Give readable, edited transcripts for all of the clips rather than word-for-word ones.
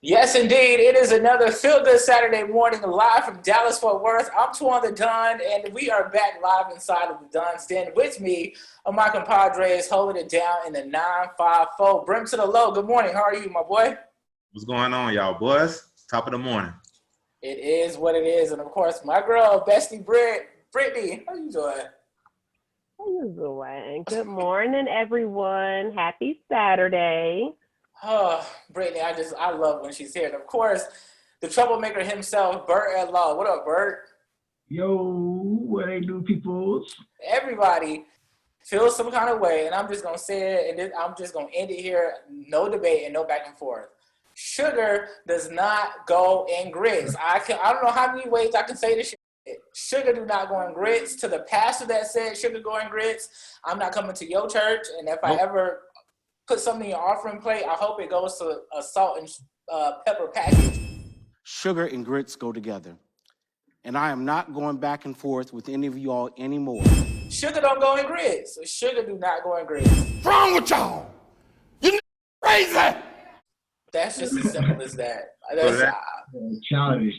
Yes, indeed. It is another Feel Good Saturday morning live from Dallas, Fort Worth. I'm Twan the Don, and we are back live inside of the Don's Den. With me are my compadres holding it down in the 954. Brim to the low. Good morning. How are you, my boy? What's going on, y'all boys? Top of the morning. It is what it is. And, of course, my girl, bestie Brittany. How you doing? How you doing? Good morning, everyone. Happy Saturday. Oh, Brittany, I love when she's here. And, of course, the troublemaker himself, Bert at Law. What up, Bert? Yo, what they do, peoples? Everybody feels some kind of way, and I'm just gonna say it, and I'm just gonna end it here. No debate and no back and forth. Sugar does not go in grits. I don't know how many ways I can say this shit. Sugar do not go in grits. To the pastor that said sugar go in grits, I'm not coming to your church. And if I ever put something in your offering plate, I hope it goes to a salt and pepper package. Sugar and grits go together. And I am not going back and forth with any of y'all anymore. Sugar don't go in grits. Sugar do not go in grits. What's wrong with y'all? You crazy! That's just as simple as that. Childish.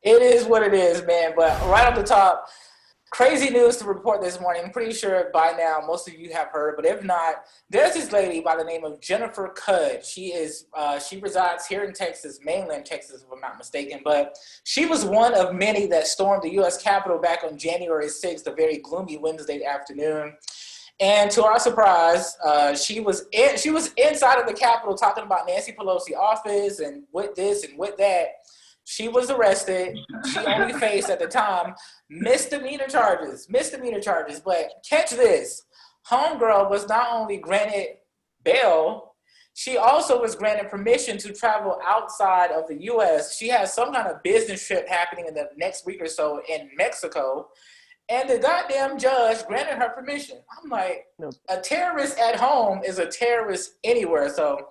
It is what it is, man. But right off the top, crazy news to report this morning. I'm pretty sure by now most of you have heard, but if not, there's this lady by the name of Jennifer Cudd. She resides here in Texas, mainland Texas, if I'm not mistaken. But she was one of many that stormed the U.S. Capitol back on January 6th, a very gloomy Wednesday afternoon. And to our surprise, she was inside of the Capitol talking about Nancy Pelosi's office and with this and with that. She was arrested. She only faced at the time misdemeanor charges. But catch this, homegirl was not only granted bail, she also was granted permission to travel outside of the U.S. She has some kind of business trip happening in the next week or so in Mexico. And the goddamn judge granted her permission. I'm like, a terrorist at home is a terrorist anywhere. So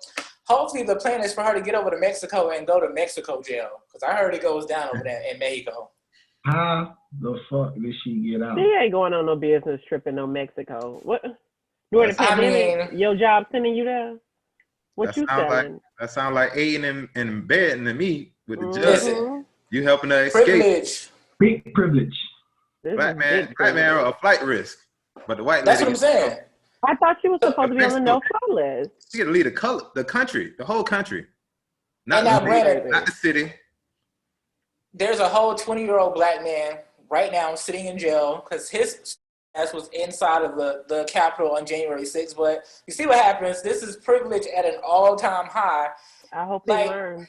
hopefully the plan is for her to get over to Mexico and go to Mexico jail. Because I heard it goes down over there in Mexico. How the fuck did she get out? She ain't going on no business trip in no Mexico. What? During the pandemic, your job sending you there? What you selling? That sounds like aiding and bedding to me with the judge. Listen, you helping her escape. Privilege. Big privilege. Black man are a flight risk. But the white That's lady, what I'm saying. I thought she was supposed to be on the no-fly list. She get to lead the country, the whole country. Not the city. There's a whole 20-year-old black man right now sitting in jail because his ass was inside of the Capitol on January 6th. But you see what happens. This is privilege at an all-time high. I hope he learns.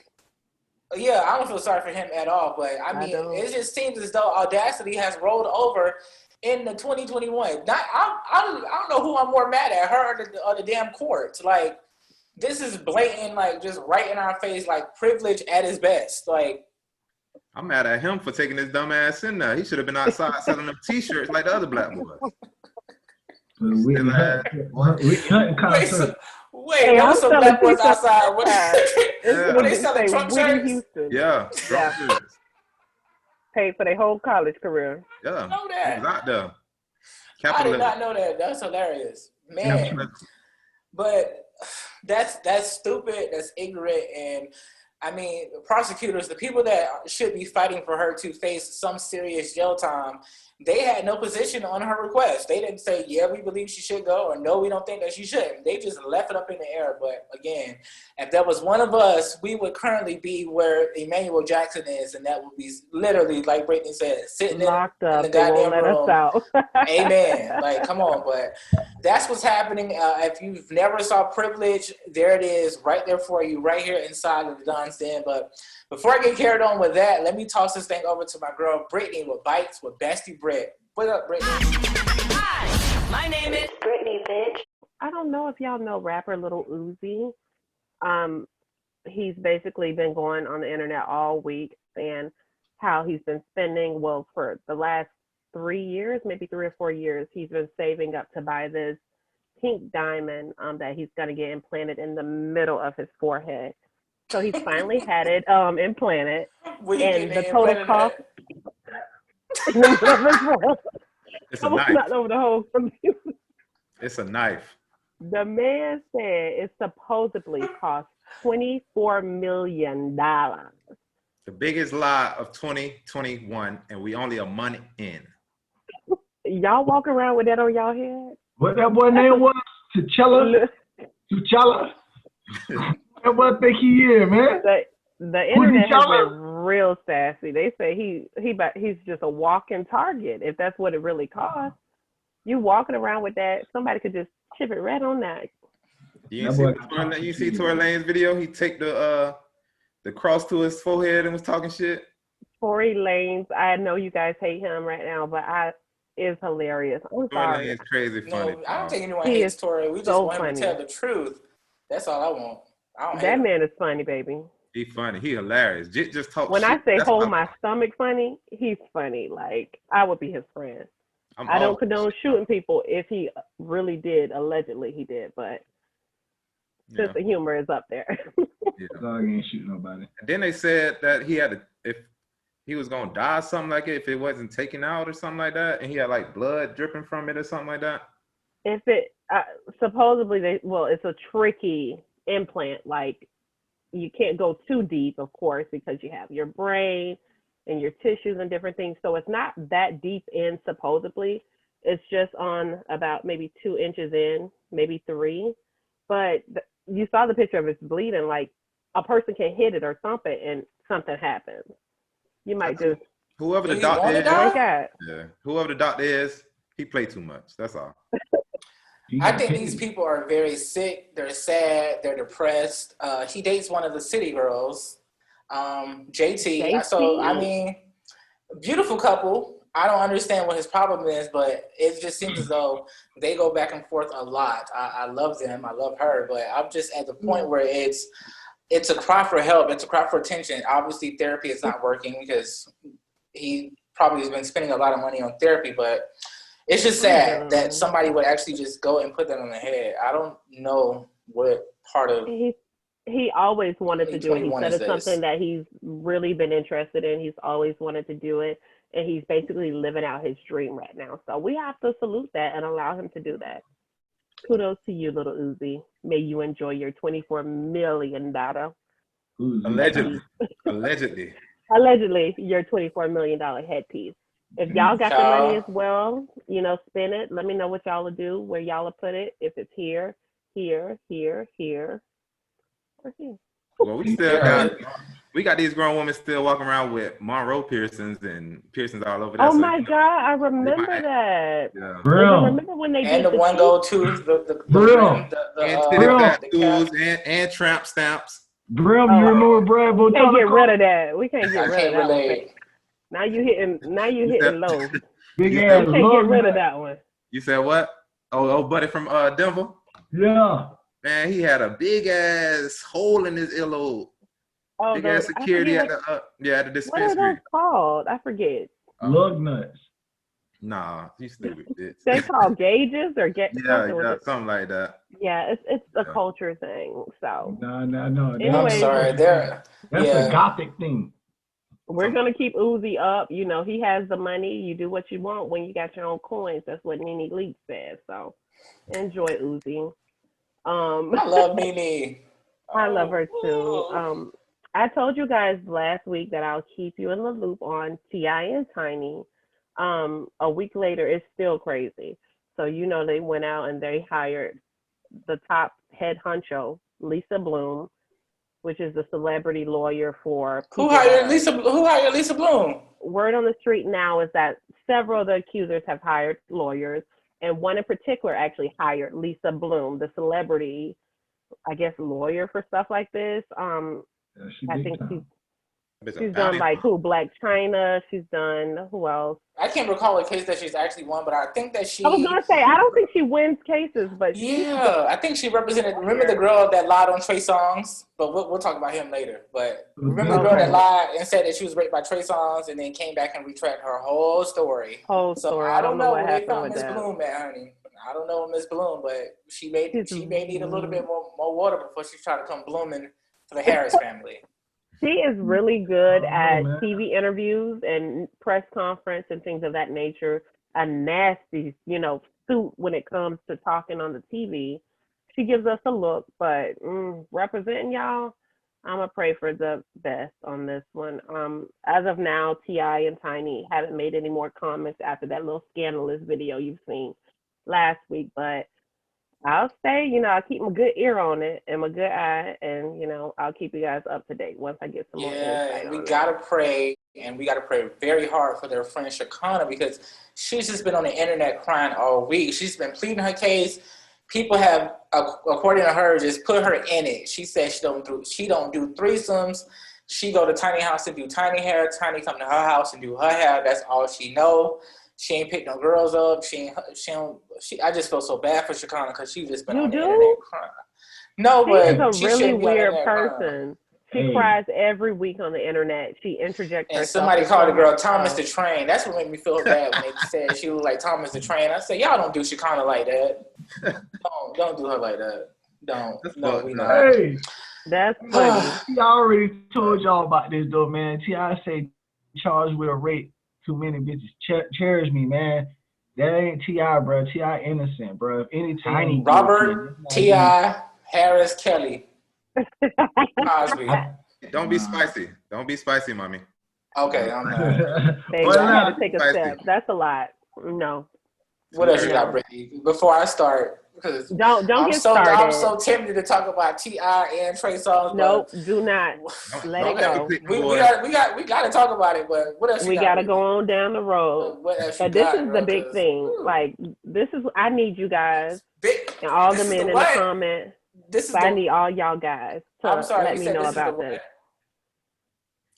Yeah, I don't feel sorry for him at all. But, I mean, it just seems as though Audacity has rolled over in the 2021. I don't know who I'm more mad at, her or the damn courts. Like, this is blatant, like, just right in our face, like, privilege at its best. Like, I'm mad at him for taking his dumb ass in there. He should have been outside selling them T-shirts like the other black boys. Wait, there was some black boys outside. What they selling Trump shirts? Yeah, Trump shirts. Paid for their whole college career. Yeah, know that. he was out there. I did not know that. That's hilarious, man. But that's stupid. That's ignorant. And I mean, prosecutors, the people that should be fighting for her to face some serious jail time, they had no position on her request. They didn't say, yeah, we believe she should go, or no, we don't think that she should. They just left it up in the air. But again, if there was one of us, we would currently be where Emmanuel Jackson is, and that would be literally, like Brittany said, sitting locked in up. the goddamn let room. Us out. Amen. Like, come on. But that's what's happening. If you've never saw Privilege, there it is, right there for you, right here inside of the Don's Den. But before I get carried on with that, let me toss this thing over to my girl Brittany with Bites with Bestie Britt. What up, Brittany? Hi, my name is Brittany, bitch. I don't know if y'all know rapper Lil Uzi. He's basically been going on the internet all week saying how he's been spending, well, for the last 3 years, maybe 3 or 4 years, he's been saving up to buy this pink diamond that he's going to get implanted in the middle of his forehead. So he's finally had it implanted, and the total cost. It's a knife. Not over the whole computer. It's a knife. The man said it supposedly cost $24 million. The biggest lie of 2021, and we only a month in. Y'all walk around with that on y'all head? What that boy name was? T'Challa? T'Challa? That boy think he is, man. The internet has been real sassy. They say he's just a walking target. If that's what it really costs, you walking around with that, somebody could just chip it right on that. You see Tory Lane's video? He take the cross to his forehead and was talking shit. Tory Lanez, I know you guys hate him right now, but is hilarious. I'm sorry. Tory Lane's crazy funny. No, I don't think anyone He hates is Tory. We just so want him to funny. tell the truth. That's all I want. I don't hate That him. man is funny, baby. He funny. He hilarious. Just talk When shit. I say That's hold what my stomach funny, he's funny. Like, I would be his friend. I'm I don't always- condone shooting people if he really did, allegedly he did, but Yeah, sense of humor is up there. yeah. Dog ain't shoot nobody. And then they said that he had if he was gonna die, or something like it, if it wasn't taken out or something like that, and he had like blood dripping from it or something like that. If it supposedly it's a tricky implant. Like, you can't go too deep, of course, because you have your brain and your tissues and different things. So it's not that deep in, supposedly. It's just on about maybe 2 inches in, maybe 3. But you saw the picture of it bleeding. Like, a person can hit it or something and something happens. You might just Whoever the Do you doctor wanna is, die? break out. yeah, whoever the doctor is, he played too much. That's all. He I got think paid. these people are very sick. They're sad. They're depressed. He dates one of the city girls, JT. So, I mean, beautiful couple. I don't understand what his problem is, but it just seems as though they go back and forth a lot. I love them. I love her. But I'm just at the point where it's a cry for help. It's a cry for attention. Obviously, therapy is not working because he probably has been spending a lot of money on therapy, but it's just sad that somebody would actually just go and put that on the head. I don't know what part of He always wanted to do it. He 2021 said is it's something that he's really been interested in. He's always wanted to do it, and he's basically living out his dream right now. So we have to salute that and allow him to do that. Kudos to you, little Uzi. May you enjoy your $24 million. Who's Allegedly. Allegedly, your $24 million headpiece. If y'all got the Child. money as well, spend it. Let me know what y'all will do, where y'all will put it. If it's here, or here. Well, we got these grown women still walking around with Monroe piercings and piercings all over. Oh my God, I remember that. Yeah. I Bro, remember when they and did the one teeth? go to the Bro. rim, And the titty cap. tattoos and tramp stamps. Brim, Oh. you remember Brad We can't get Botanical? rid of that. We can't get I rid can't of that one. relate. Now you hitting low. Big You ass We can't lug get rid of nut. that one. You said what? Oh, buddy from Denver. Yeah. Man, he had a big ass hole in his earlobe. Oh, Big ass I security forget at the at the what are dispensary. those called? I forget. Lug nuts. Nah, you stupid bitch. They called gauges or get Yeah, something like that. Yeah, it's a Yeah. culture thing. So No. Anyway. I'm sorry. That's Yeah. a gothic thing. we're gonna keep Uzi up. He has the money. You do what you want when you got your own coins. That's what Nene Leakes says. So enjoy Uzi. I love Nene. I love her too. Oh. I told you guys last week that I'll keep you in the loop on T.I. and Tiny. A week later, it's still crazy. So they went out and they hired the top head honcho, Lisa Bloom, which is the celebrity lawyer for Who people hired that- Lisa Bloom? Word on the street now is that several of the accusers have hired lawyers, and one in particular actually hired Lisa Bloom, the celebrity, I guess, lawyer for stuff like this. Yeah, she I big think time. she's done like Black China. She's done who else? I can't recall a case that she's actually won, but I think that she. I was gonna say I don't think she wins cases, but Yeah, I think she represented. Remember the girl that lied on Trey Songz? But we'll talk about him later. But remember the girl that lied and said that she was raped by Trey Songz, and then came back and retracted her whole story. whole So story. I don't know what where they happened found with Miss that. Bloom at, honey. I don't know Miss Bloom, but she may need a little bit more water before she try to come blooming for the Harris family. She is really good at man. TV interviews and press conference and things of that nature. A nasty, suit when it comes to talking on the TV. she gives us a look, but representing y'all, I'm gonna pray for the best on this one. As of now, T.I. and Tiny haven't made any more comments after that little scandalous video you've seen last week, but I'll stay, I'll keep my good ear on it and my good eye, and I'll keep you guys up to date once I get some more insight and we on gotta pray, and we gotta pray very hard for their friend Shakana, because she's just been on the internet crying all week. She's been pleading her case. People have, according to her, just put her in it. She said she don't do threesomes. She go to Tiny house to do Tiny hair. Tiny come to her house and do her hair. That's all she know. She ain't pick no girls up. I just feel so bad for Shakana because she just been on the internet crying. No, but She's a really weird person. Crying. She cries every week on the internet. She interjects And herself. somebody called the girl Thomas the Train. That's what made me feel bad when they said she looked like Thomas the Train. I said, y'all don't do Shakana like that. Don't do her like that. Don't. No, we not. Hey, that's funny. I already told y'all about this though, man. T.I. say charged with a rape. Too many bitches cherish me, man. That ain't T.I., bro. T.I. innocent, bro. If any Tiny Robert, T.I., Harris, Kelly, Cosby. Don't be spicy. Don't be spicy, mommy. Okay, I'm not. I had to take a step. That's a lot. No. What else you got, Brittany? Before I start, because don't get started. I'm so tempted to talk about T.I. and Trey Songz. Nope, do not. Let it go. We got to talk about it, but what else? We got to go on down the road. But this is the big thing. Like, this is, I need you guys and all the men in the comments. I need all y'all guys to let me know about this.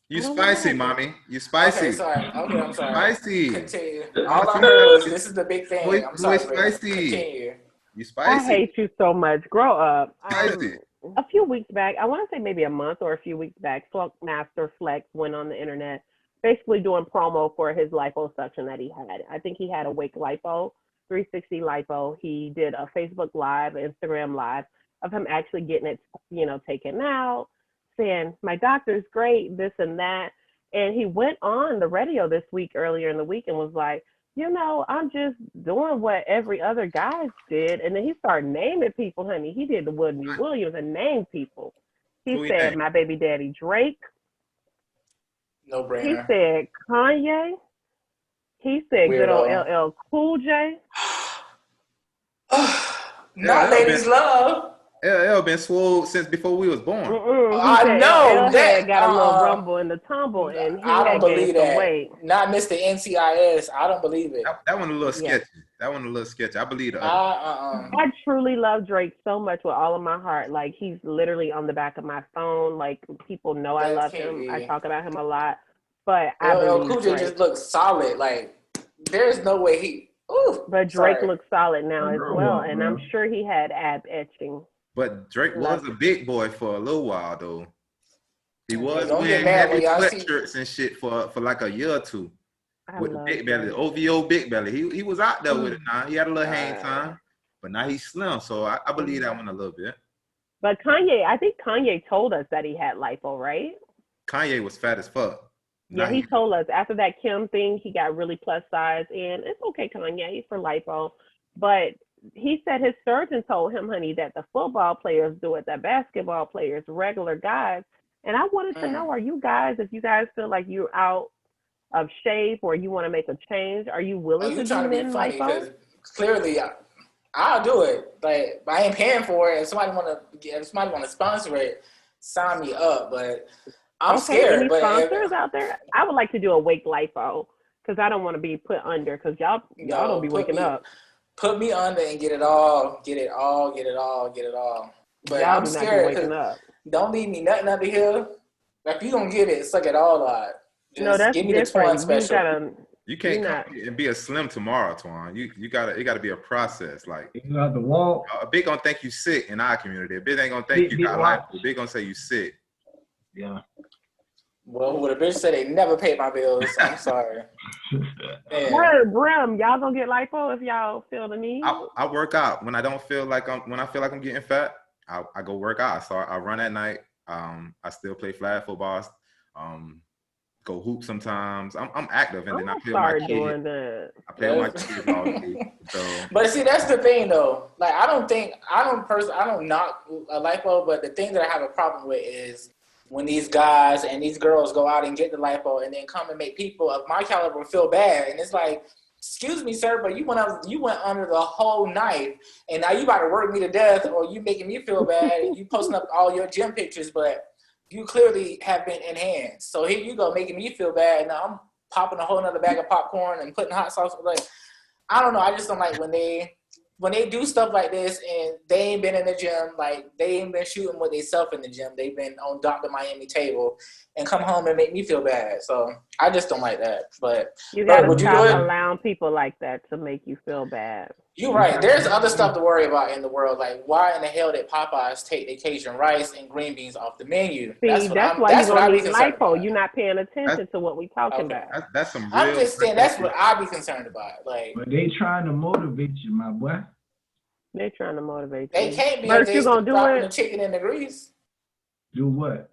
You spicy, mommy. You spicy. Okay, sorry. Okay, I'm sorry. Spicy. Continue. All I heard was this is the big thing. I'm sorry. Spicy. Continue. You spicy. I hate you so much. Grow up. Spicy. A few weeks back, I want to say maybe a month or a few weeks back, Funkmaster Flex went on the internet basically doing promo for his liposuction that he had. I think he had a Wake Lipo, 360 lipo. He did a Facebook Live, Instagram Live of him actually getting it, taken out, saying, my doctor's great, this and that. And he went on the radio this week, earlier in the week, and was like, I'm just doing what every other guy did. And then he started naming people, honey. He did the Woody Williams and named people. He said, my baby daddy Drake. No brainer. He said Kanye. He said good old LL Cool J. Not Ladies Love. LL been swole since before we was born. I know that got a little rumble in the tumble, and he I don't believe that. Weight. Not Mr. NCIS. I don't believe it. That one a little sketchy. That one a little sketchy. I believe the other. I truly love Drake so much with all of my heart. Like, he's literally on the back of my phone. Like, people know I love him. I talk about him a lot. But I believe Cool J just looks solid. Like, there's no way he. Ooh, but Drake looks solid now as well, and I'm sure he had ab etching. But Drake was a big boy for a little while, though. He was wearing heavy sweatshirts and shit for like a year or two. With the big belly, OVO big belly. He was out there with it now. He had a little hang time, but now he's slim. So I believe that one a little bit. But Kanye, I think Kanye told us that he had lipo, right? Kanye was fat as fuck. Yeah, he told us after that Kim thing, he got really plus size, and it's okay, Kanye, for lipo. But he said his surgeon told him, honey, that the football players do it, the basketball players, regular guys. And I wanted to know, if you guys feel like you're out of shape or you want to make a change, are you willing to do men lipo? Clearly, I'll do it. Like, I ain't paying for it. If somebody want to sponsor it, sign me up. But I'm scared. Any sponsors out there? I would like to do a Wake lipo because I don't want to be put under because y'all don't be waking up. Put me under and get it all. But y'all I'm scared because don't leave me nothing under here. If you don't get it, suck it all out. Just give me the Twan special. You can't come and be a slim tomorrow, Twan. It gotta be a process. Like, you have to walk. A big gonna think you sick in our community. A big ain't gonna think you got life. A big gonna say you sick. Yeah. Well, what a bitch said they never paid my bills. I'm sorry. Brim, y'all gonna get lipo if y'all feel the need? I work out when I feel like I'm getting fat. I go work out. So I run at night. I still play flag football. go hoop sometimes. I'm active, and then I play with my doing kids. that. I play with my kids all day. So, but see, that's the thing though. Like, I don't knock a lipo, but the thing that I have a problem with is when these guys and these girls go out and get the lipo and then come and make people of my caliber feel bad, and it's like, excuse me, sir, but you went under the whole knife, and now you about to work me to death, or you making me feel bad, and you posting up all your gym pictures, but you clearly have been enhanced. So here you go, making me feel bad. Now I'm popping a whole nother bag of popcorn and putting hot sauce. Like, I don't know. I just don't like when they do stuff like this and they ain't been in the gym. Like, they ain't been shooting with themselves in the gym. They've been on Dr. Miami table and come home and make me feel bad. So I just don't like that. But you gotta would stop you do it? allowing people like that to make you feel bad. You're right. There's other stuff to worry about in the world. Like, why in the hell did Popeyes take the Cajun rice and green beans off the menu? See, that's why you're going to need lipo. You're not paying attention to what we're talking about. That's some real. I'm just saying that's what I'd be concerned about. Like, but they trying to motivate you, my boy. They trying to motivate you. They can't be if you gonna do it. The chicken in the grease. Do what?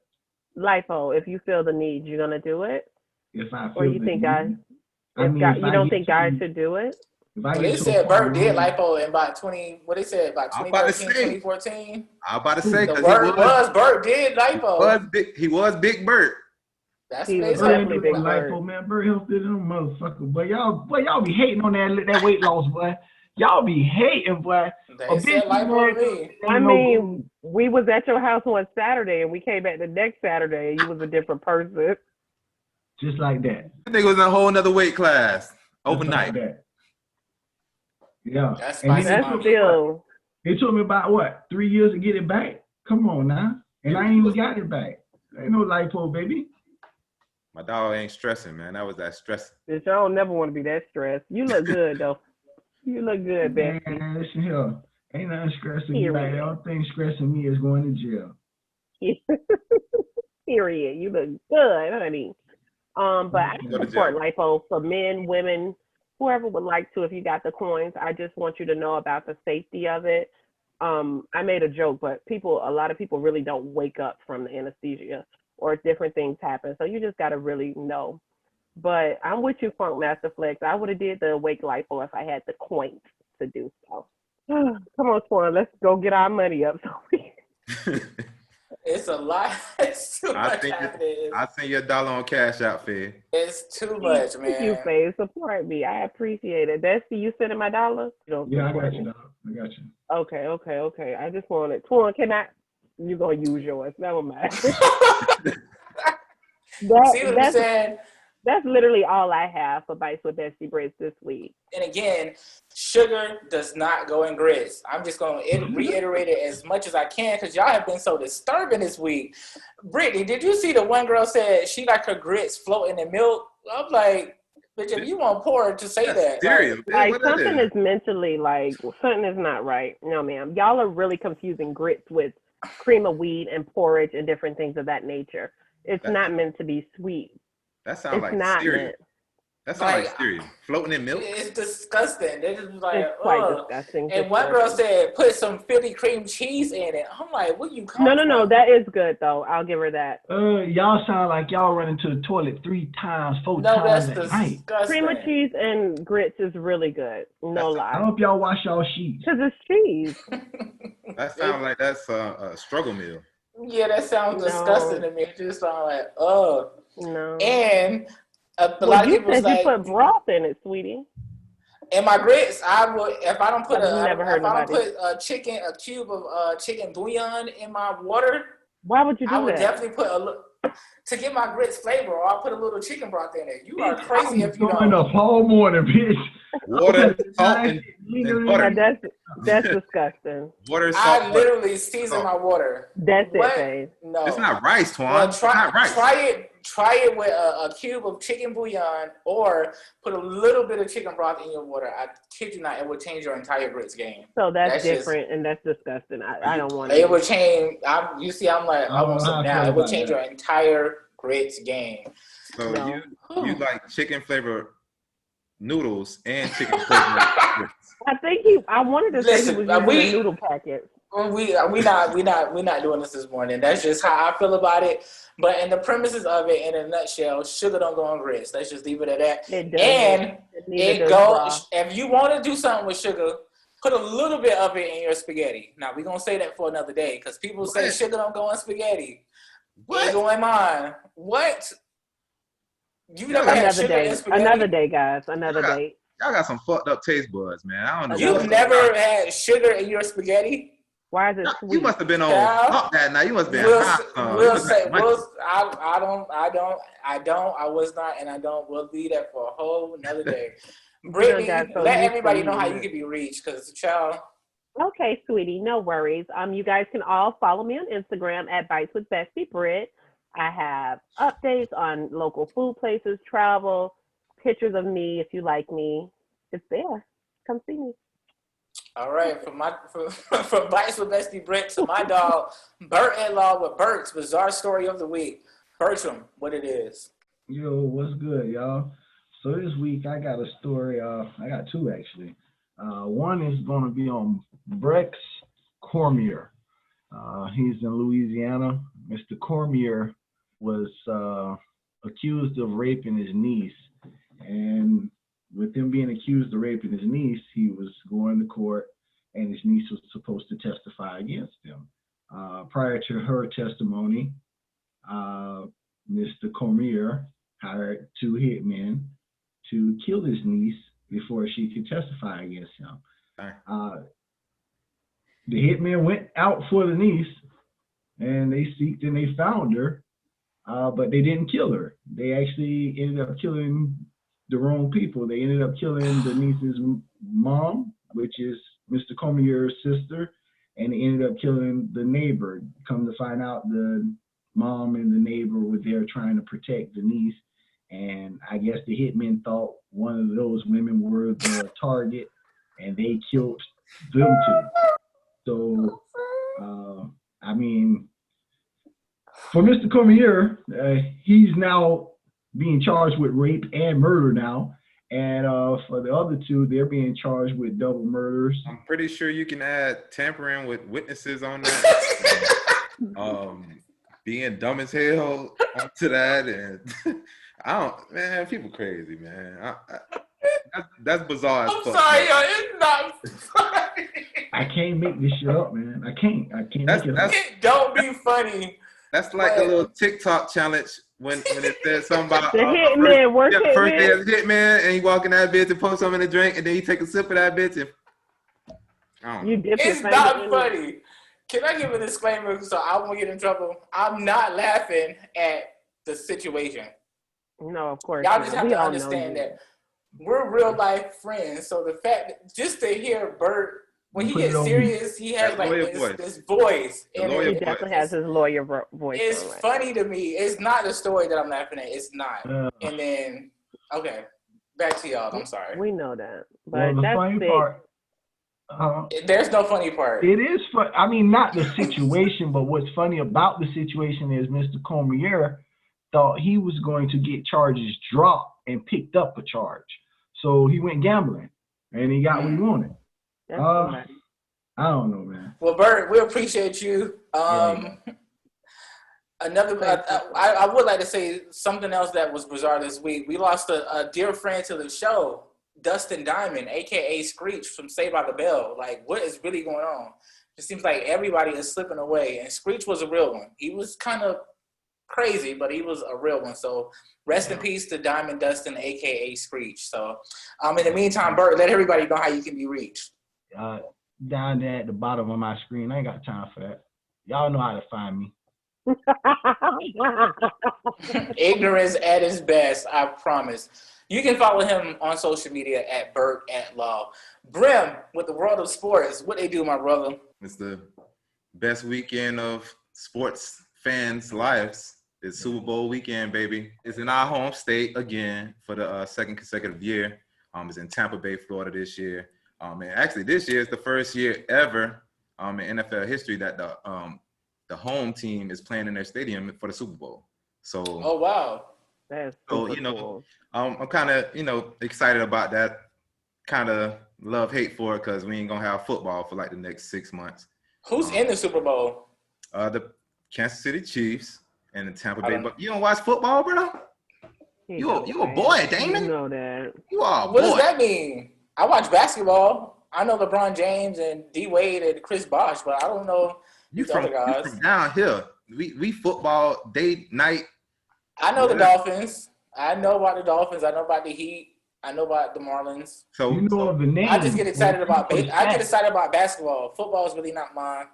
Lipo. If you feel the need, you're gonna do it. If I feel or you think guys? You don't think guys should do it? Well, they said Bert did lipo in about 20. What they said about 2013, 2014. I'm about to say the word was Bert did lipo. He was Big Bert. That's he what they said. Big lipo, man. Bert healthy than a motherfucker, boy. Y'all be hating on that weight loss, boy. Y'all be hating, boy. They said lipo to me. I mean, we was at your house on Saturday, and we came back the next Saturday, and you was a different person. Just like that. I think it was in a whole nother weight class overnight. Like yeah. That's still. They told me about what? 3 years to get it back? Come on now. And I ain't even got it back. Ain't no lipo, baby. My dog ain't stressing, man. That was that stressing. Bitch, I don't never want to be that stressed. You look good, though. You look good, Becky. Man, listen here. Ain't nothing stressing me back. The only thing stressing me is going to jail. Period. You look good, honey. But I support lipo for men, women, whoever would like to. If you got the coins, I just want you to know about the safety of it. I made a joke, but a lot of people really don't wake up from the anesthesia, or different things happen. So you just got to really know. But I'm with you, Funk Master Flex. I would have did the awake lipo if I had the coins to do so. Come on, Swan, let's go get our money up. It's a lot. It's too much happening. I send you $1 on Cash App, Faye. It's too much, man. Thank you, Faye. Support me. I appreciate it. Dusty, you sending my $1? Yeah, I got you, dog. I got you. Okay. I just wanted. Swan, you're going to use yours. Never mind. See what I'm saying? That's literally all I have for Bites with Bestie Brits this week. And again, sugar does not go in grits. I'm just going to reiterate it as much as I can because y'all have been so disturbing this week. Brittany, did you see the one girl said she like her grits floating in milk? I'm like, bitch, if you want poor to say that. Serious. Like something is mentally something is not right. No, ma'am. Y'all are really confusing grits with cream of wheat and porridge and different things of that nature. It's not meant to be sweet. That sounds like cereal. That sounds like cereal. Floating in milk? It's disgusting. It's quite disgusting. And one girl said, put some Philly cream cheese in it. I'm like, what you calling No, that is good, though. I'll give her that. Y'all sound like y'all run into the toilet 4 times at night. Cream of cheese and grits is really good. No lie. I hope y'all wash y'all sheets. Because it's cheese. That sounds like that's a struggle meal. Yeah, that sounds disgusting to me. It just sounds like, No. And a lot of people said you put broth in it, sweetie. In my grits, I would if I don't put a cube of chicken bouillon in my water. Why would you do that? I would definitely put to get my grits flavor, or I'll put a little chicken broth in it. You are crazy if you don't. Up all morning, bitch. Water, salt, and butter. That's disgusting. Water, salt, I literally season my water. That's it, babe. No, it's not rice, Twan. Well, it's not rice. Try it with a cube of chicken bouillon, or put a little bit of chicken broth in your water. I kid you not, it will change your entire grits game. So that's different, and that's disgusting. I don't want it. It will change. I'm like, I want some now. It will change your entire grits game. So you like chicken flavor noodles and chicken flavor grits. I think I wanted to say he was using a noodle packet. We not doing this morning. That's just how I feel about it. But in the premises of it, in a nutshell, sugar don't go on grits. Let's just leave it at that. And it goes. If you want to do something with sugar, put a little bit of it in your spaghetti. Now we're gonna say that for another day because people say sugar don't go in spaghetti. What? It go in mine. What? You never had sugar in spaghetti? Another day, guys. Another day. Y'all got some fucked up taste buds, man. I don't know. You've never had sugar in your spaghetti? Why is it sweet? You must have been on top that night. You must have been high. I was not, and I don't. We'll leave that for a whole another day. Brittany, let everybody know how you can be reached, because child. Okay, sweetie, no worries. You guys can all follow me on Instagram at Bites with Bestie Britt. I have updates on local food places, travel, pictures of me if you like me. It's there. Come see me. All right, from Bites with Bestie Britt to my dog Bert in Law with Bert's Bizarre Story of the Week. Bertram, what it is? Yo, what's good, y'all? So this week I got a story. I got two actually. One is going to be on Brex Cormier. He's in Louisiana. Mr. Cormier was accused of raping his niece, and with him being accused of raping his niece, he was going to court, and his niece was supposed to testify against him. Prior to her testimony, Mr. Cormier hired two hitmen to kill his niece before she could testify against him. The hitmen went out for the niece, and they seeked and they found her, but they didn't kill her. They actually ended up killing the wrong people. They ended up killing the niece's mom, which is Mr. Cormier's sister, and they ended up killing the neighbor. Come to find out, the mom and the neighbor were there trying to protect the niece, and I guess the hitmen thought one of those women were the target, and they killed them too. So, I mean, for Mr. Cormier, he's now being charged with rape and murder now. And for the other two, they're being charged with double murders. I'm pretty sure you can add tampering with witnesses on that. Being dumb as hell onto that. And man, people crazy, man. That's bizarre as fuck. I'm sorry, yo, it's not funny. I can't make this shit up, man. I can't make it up. It don't be funny. That's like a little TikTok challenge when it says something about the hitman, first day as a hitman, and he walk in that bitch and pour something in the drink, and then he take a sip of that bitch. And it's not funny. Can I give a disclaimer so I won't get in trouble? I'm not laughing at the situation. No, of course. Y'all just have to understand that we're real life friends. So the fact that just to hear Bert, when he gets serious, he has like this voice. And he definitely has his lawyer voice. It's funny to me. It's not the story that I'm laughing at. It's not. And then, okay, back to y'all. I'm sorry. We know that. But the funny part. There's no funny part. It is fun. I mean, not the situation, but what's funny about the situation is Mr. Cormier thought he was going to get charges dropped and picked up a charge. So he went gambling, and he got what he wanted. I don't know, man. Well, Bert, we appreciate you. I would like to say something else that was bizarre this week. We lost a dear friend to the show, Dustin Diamond, a.k.a. Screech from Saved by the Bell. Like, what is really going on? It seems like everybody is slipping away, and Screech was a real one. He was kind of crazy, but he was a real one. So rest in peace to Diamond Dustin, a.k.a. Screech. So in the meantime, Bert, let everybody know how you can be reached. Down there at the bottom of my screen. I ain't got time for that. Y'all know how to find me. Ignorance at its best, I promise. You can follow him on social media at Bert@Law. Brim, with the world of sports, what they do, my brother? It's the best weekend of sports fans' lives. It's Super Bowl weekend, baby. It's in our home state again for the second consecutive year. It's in Tampa Bay, Florida this year. And actually, this year is the first year ever in NFL history that the home team is playing in their stadium for the Super Bowl. So, oh wow, that's so cool. I'm kind of excited about that. Kind of love hate for it because we ain't gonna have football for like the next 6 months. Who's in the Super Bowl? The Kansas City Chiefs and the Tampa Bay. But you don't watch football, bro? You a boy, Damon. You know that. You are a boy. What does that mean? I watch basketball. I know LeBron James and D Wade and Chris Bosh, but I don't know these other guys. You from down here. We football day, night. I know the Dolphins. I know about the Dolphins. I know about the Heat. I know about the Marlins. So you know the name. I just get excited about basketball. Football is really not my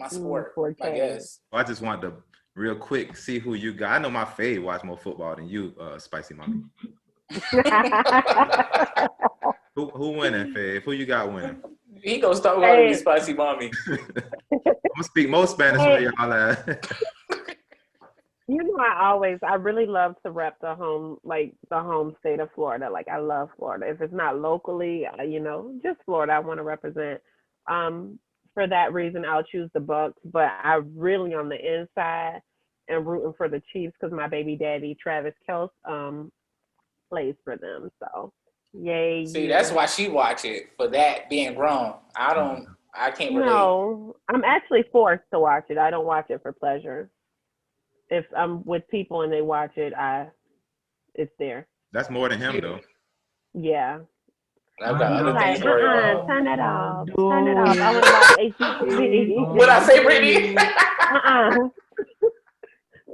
sport, I guess. I just wanted to real quick see who you got. I know my fave watch more football than you, Spicy Mommy. Who winning, fave? Who you got winning? He gonna start calling me Spicy Mommy. I'm gonna speak more Spanish for y'all. You know, I really love to rep the home state of Florida. Like, I love Florida. If it's not locally, just Florida, I want to represent. For that reason, I'll choose the Bucks, but I really on the inside am rooting for the Chiefs because my baby daddy, Travis Kelce, plays for them. So, yay. See, that's why she watch it, for that being grown. I can't relate. No, I'm actually forced to watch it. I don't watch it for pleasure. If I'm with people and they watch it, it's there. That's more than him, though. Yeah. I've got other things turn it off. Turn it off. I want to watch HGTV. What I say, Brittany?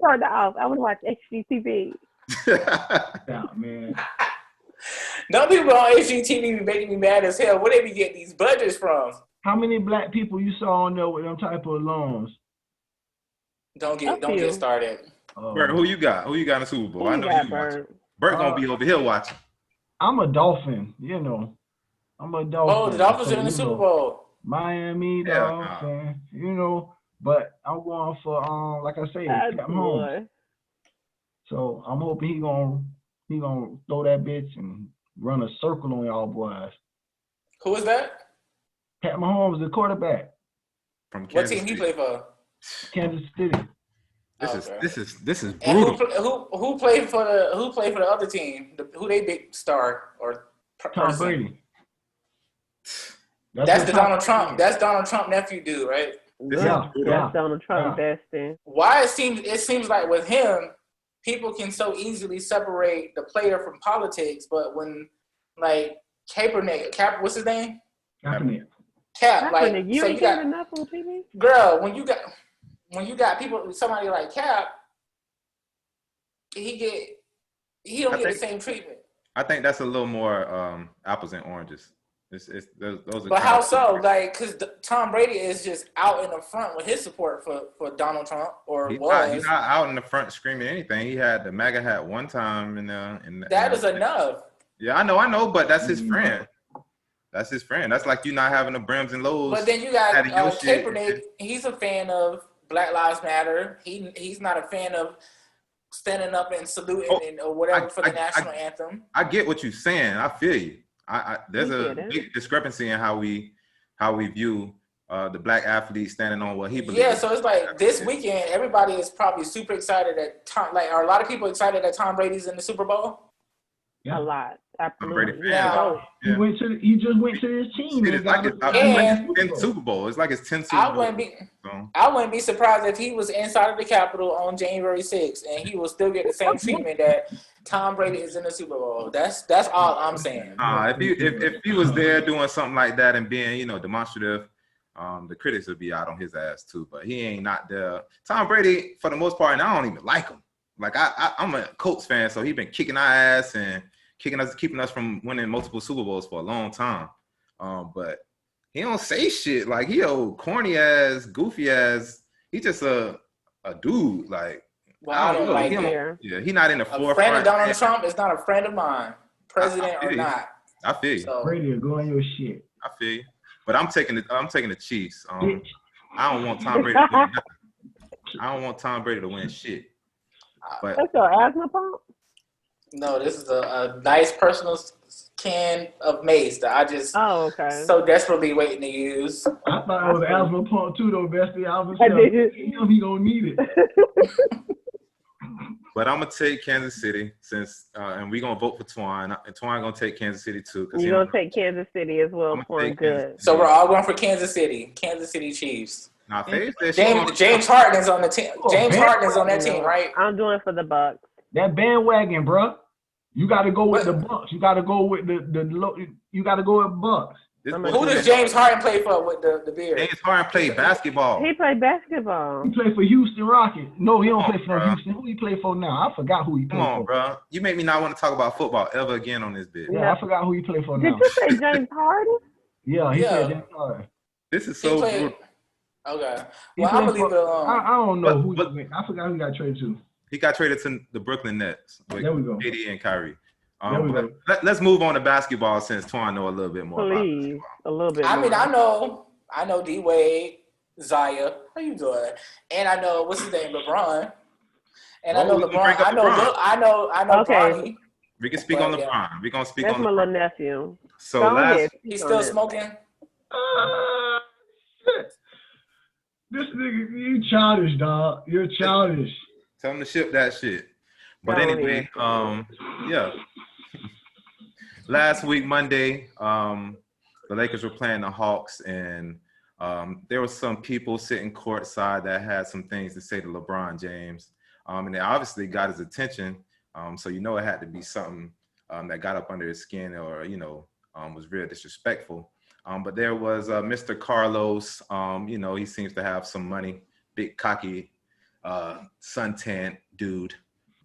Turn it off. I want to watch HGTV. Yeah, man. Don't people on HGTV be making me mad as hell. Where they be getting these budgets from? How many black people you saw on there with them type of loans? Don't get started. Bert, who you got? Who you got in the Super Bowl? I know you watching. Bert gonna be over here watching. I'm a Dolphin, I'm a Dolphin. Oh, the Dolphins are in the Super Bowl. Miami Dolphin, but I'm going for like I say, Captain Holmes. So I'm hoping he gonna throw that bitch and run a circle on y'all boys. Who is that? Pat Mahomes, the quarterback. From Kansas What team he play for? Kansas City. This is brutal. And who played for the other team? Who they big star or Tom Brady. That's the Donald Trump. That's Donald Trump nephew dude, right? Yeah. Donald Trump bestie. Why it seems like with him, people can so easily separate the player from politics, but when like Kaepernick, what's his name? Kaepernick. Cap, like you so ain't you got enough on TV? Girl, when you got people, somebody like Cap, he don't get the same treatment. I think that's a little more apples and oranges. Those are. But how so? Like, because Tom Brady is just out in the front with his support for Donald Trump, or he's was. Not out in the front screaming anything. He had the MAGA hat one time, that is enough. Yeah, I know, but that's his friend. That's his friend. That's like you not having the brims and lows. But then you got Kaepernick. He's a fan of Black Lives Matter. He's not a fan of standing up and saluting or whatever for the national anthem. I get what you're saying. I feel you. There's a big discrepancy in how we view the black athlete standing on what he believes. Yeah, so it's like this weekend, everybody is probably super excited are a lot of people excited that Tom Brady's in the Super Bowl? Yeah. A lot. Absolutely. Yeah. He just went to his team. It's like it's 10 Super Bowl. It's like it's 10 Super Bowl. I wouldn't be surprised if he was inside of the Capitol on January 6th and he will still get the same treatment that Tom Brady is in the Super Bowl. That's all I'm saying. If he was there doing something like that and being, demonstrative, the critics would be out on his ass too. But he ain't not there. Tom Brady, for the most part, and I don't even like him. Like I'm a Colts fan, so he been kicking our ass and keeping us from winning multiple Super Bowls for a long time. But he don't say shit. Like he old corny ass, goofy ass. He just a dude. Like I don't like him. Yeah, he not in the forefront. A friend of Donald Trump is not a friend of mine, president or not. I feel you. So, Brady, go on your shit. I feel you. But I'm taking the Chiefs. I don't want Tom Brady to win nothing. I don't want Tom Brady to win shit. But that's your asthma pump? No, this is a nice personal can of mace that I just so desperately waiting to use. I thought it was asthma pump too, though, Bestie. I was like, he gonna need it. But I'm gonna take Kansas City since, and we're gonna vote for Twan. And Twan gonna take Kansas City too. You're gonna take Kansas City as well for good. So we're all going for Kansas City. Kansas City Chiefs. Nah, James Harden's on the team. James Harden's on that team, right? I'm doing for the Bucks. That bandwagon, bro. You got to go with the Bucks. You got to go with you got to go with Bucks. Who does James Harden play for with the beard? James Harden played basketball. He played basketball. He played for Houston Rockets. No, he don't play for Houston. Who he play for now? I forgot who he played for. Come on, bro. You make me not want to talk about football ever again on this bit. Yeah, I forgot who he played for now. Did you say James Harden? Yeah, he said James Harden. This is so good. Okay. Well, I'm going to leave it alone. I don't know who I forgot who he got traded to. He got traded to the Brooklyn Nets with there we go. KD and Kyrie. Let's move on to basketball since Twan know a little bit more about basketball. A little bit more. I mean, I know D-Wade, Zaya. How you doing? And I know, what's his name, LeBron. And I know LeBron. I know okay. Bronny. We can speak on LeBron. Yeah. We're going to speak That's on my LeBron. little nephew. So he's still smoking? Shit. This nigga, you childish, dog. You're childish. Tell him to ship that shit. But anyway, yeah. Last week, Monday, the Lakers were playing the Hawks, and there were some people sitting courtside that had some things to say to LeBron James. And they obviously got his attention. So you know it had to be something that got up under his skin or, was real disrespectful. But there was Mr. Carlos. He seems to have some money, big, cocky, suntan dude,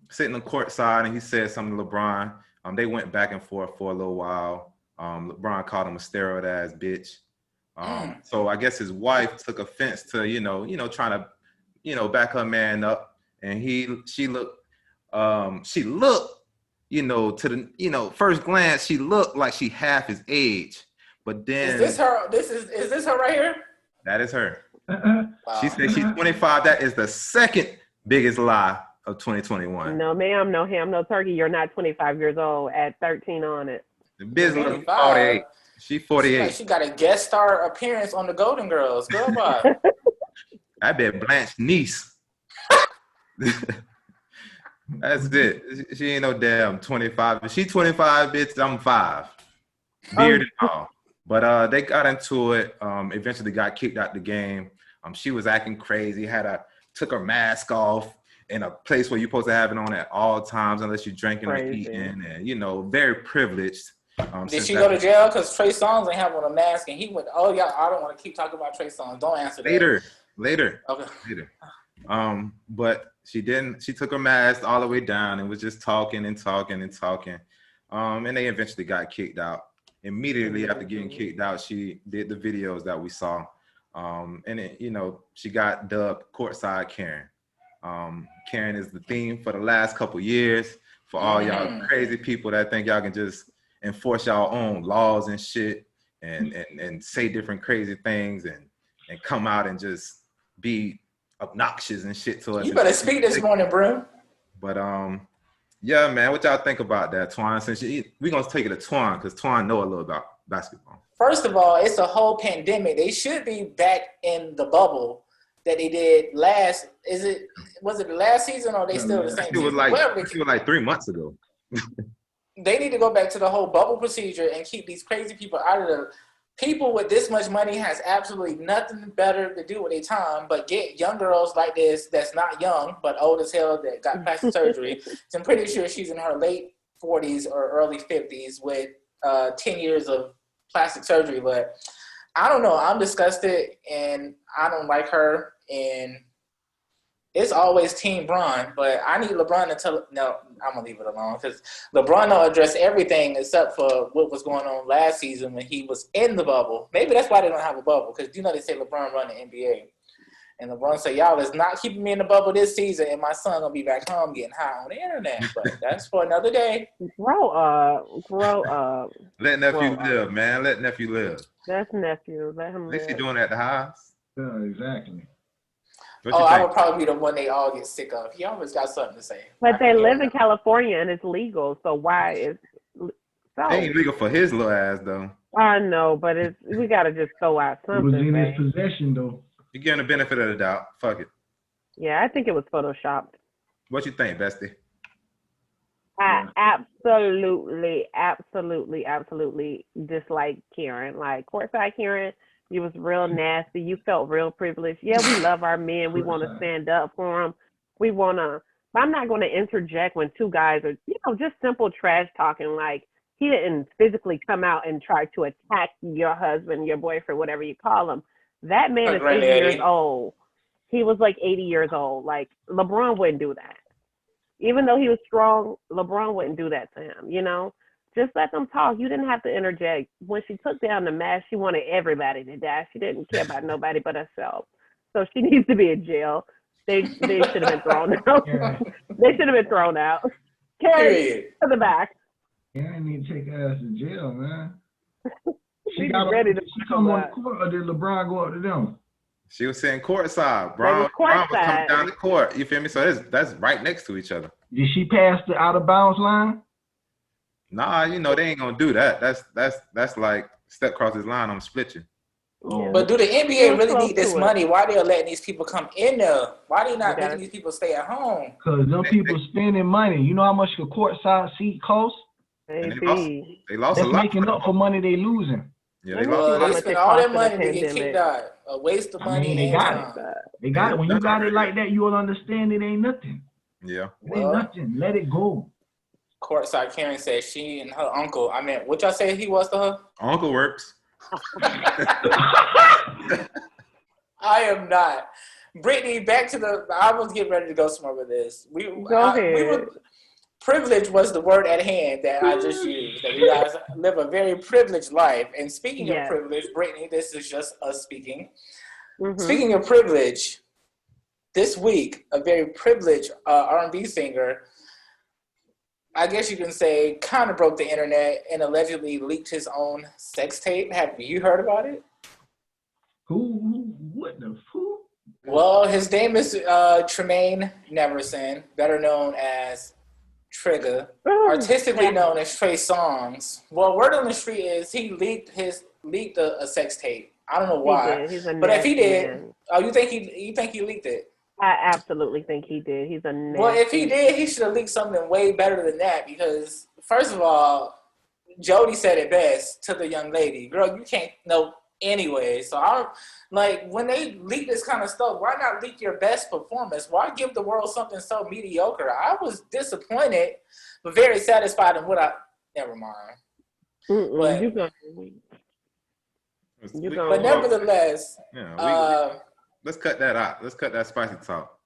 sitting on the court side, and he said something to LeBron. They went back and forth for a little while. LeBron called him a steroid-ass bitch. So I guess his wife took offense to, trying to, back her man up. And she looked, to the, first glance, she looked like she half his age. But then is this her right here? That is her. Wow. She said she's 25. That is the second biggest lie of 2021. No, ma'am, no ham, no turkey. You're not 25 years old at 13 on it. The business is 48. She's 48. She got a guest star appearance on the Golden Girls. Girl, bye. I bet Blanche niece. That's it. She ain't no damn 25. If she 25, bitch, I'm 5. Beard and all. But they got into it. Eventually got kicked out the game. She was acting crazy. Took her mask off in a place where you're supposed to have it on at all times unless you're drinking or eating. And, very privileged. Did she go to jail? Because Trey Songz ain't have on a mask. And he went, oh, yeah, I don't want to keep talking about Trey Songz. Don't answer that. Later. Okay. Later. But she didn't. She took her mask all the way down and was just talking and talking and talking. And they eventually got kicked out. Immediately after getting kicked out, she did the videos that we saw. She got dubbed Courtside Karen. Karen is the theme for the last couple years for all y'all crazy people that think y'all can just enforce y'all own laws and shit and say different crazy things and come out and just be obnoxious and shit to us. You better speak this morning, bro. But yeah, man, what y'all think about that, Twan? Since we're gonna take it to Twan because Twan know a little about basketball. First of all, it's a whole pandemic. They should be back in the bubble that they did last. Was it the last season or they still the same season? It was like 3 months ago. They need to go back to the whole bubble procedure and keep these crazy people out of the. People with this much money has absolutely nothing better to do with their time but get young girls like this that's not young but old as hell that got plastic surgery. So I'm pretty sure she's in her late 40s or early 50s with 10 years of plastic surgery. But I don't know. I'm disgusted and I don't like her. And it's always Team Bron, but I need LeBron to tell. No, I'm gonna leave it alone because LeBron don't address everything except for what was going on last season when he was in the bubble. Maybe that's why they don't have a bubble because they say LeBron run the NBA, and LeBron say y'all is not keeping me in the bubble this season, and my son gonna be back home getting high on the internet. But that's for another day. Grow up. Let nephew live, man. Let nephew live. That's nephew. Let him live. At least he's doing it at the house. Yeah, exactly. I would probably be the one they all get sick of. He always got something to say. But they live in California and it's legal, so why is so? It ain't legal for his little ass though. I know, but we gotta just throw out something. It was in his possession though. You're getting the benefit of the doubt. Fuck it. Yeah, I think it was photoshopped. What you think, Bestie? I absolutely dislike Karen. Like courtside Karen, you was real nasty. You felt real privileged. Yeah, we love our men. We want to stand up for them. We want to, but I'm not going to interject when two guys are, just simple trash talking. Like he didn't physically come out and try to attack your husband, your boyfriend, whatever you call him. That man is 80 years old. He was like 80 years old. Like LeBron wouldn't do that. Even though he was strong, LeBron wouldn't do that to him, Just let them talk. You didn't have to interject. When she took down the mask, she wanted everybody to die. She didn't care about nobody but herself. So she needs to be in jail. They should have been thrown out. They should have been thrown out. Carry to the back. Karen need to take her ass to jail, man. She got ready to come on the court, or did LeBron go up to them? She was saying courtside. Brown was coming down the court. You feel me? So that's right next to each other. Did she pass the out of bounds line? Nah, they ain't gonna do that. That's like step across this line, I'm split you. Oh. But do the NBA really need this money? Why they letting these people come in there? Why they not letting these people stay at home? Because them people spending money. You know how much a courtside seat costs? They lost a lot. That's making up for money they losing. Yeah, they lost a lot. They spent all that money to get kicked out. A waste of money. They got it. They got it. When you got it like that, you will understand it ain't nothing. Yeah. It ain't nothing. Let it go. Courtside Karen said she and her uncle, what y'all say he was to her? Uncle works. I am not. Brittany, back to I was getting ready to go somewhere with this. Privilege was the word at hand that I just used. That you guys live a very privileged life. And speaking of privilege, Brittany, this is just us speaking. Mm-hmm. Speaking of privilege, this week, a very privileged R&B singer, I guess you can say, kind of broke the internet and allegedly leaked his own sex tape. Have you heard about it? Who? What the who? Well, his name is Tremaine Neverson, better known as Trigger, artistically known as Trey Songz. Well, word on the street is he leaked a sex tape. I don't know why, but if he did, you think he leaked it? I absolutely think he did. He's a nasty. Well, if he did, he should have leaked something way better than that because, first of all, Jody said it best to the young lady. Girl, you can't know anyway. So I'm like, when they leak this kind of stuff, why not leak your best performance? Why give the world something so mediocre? I was disappointed, but very satisfied in what never mind. But nevertheless, let's cut that out. Let's cut that spicy talk.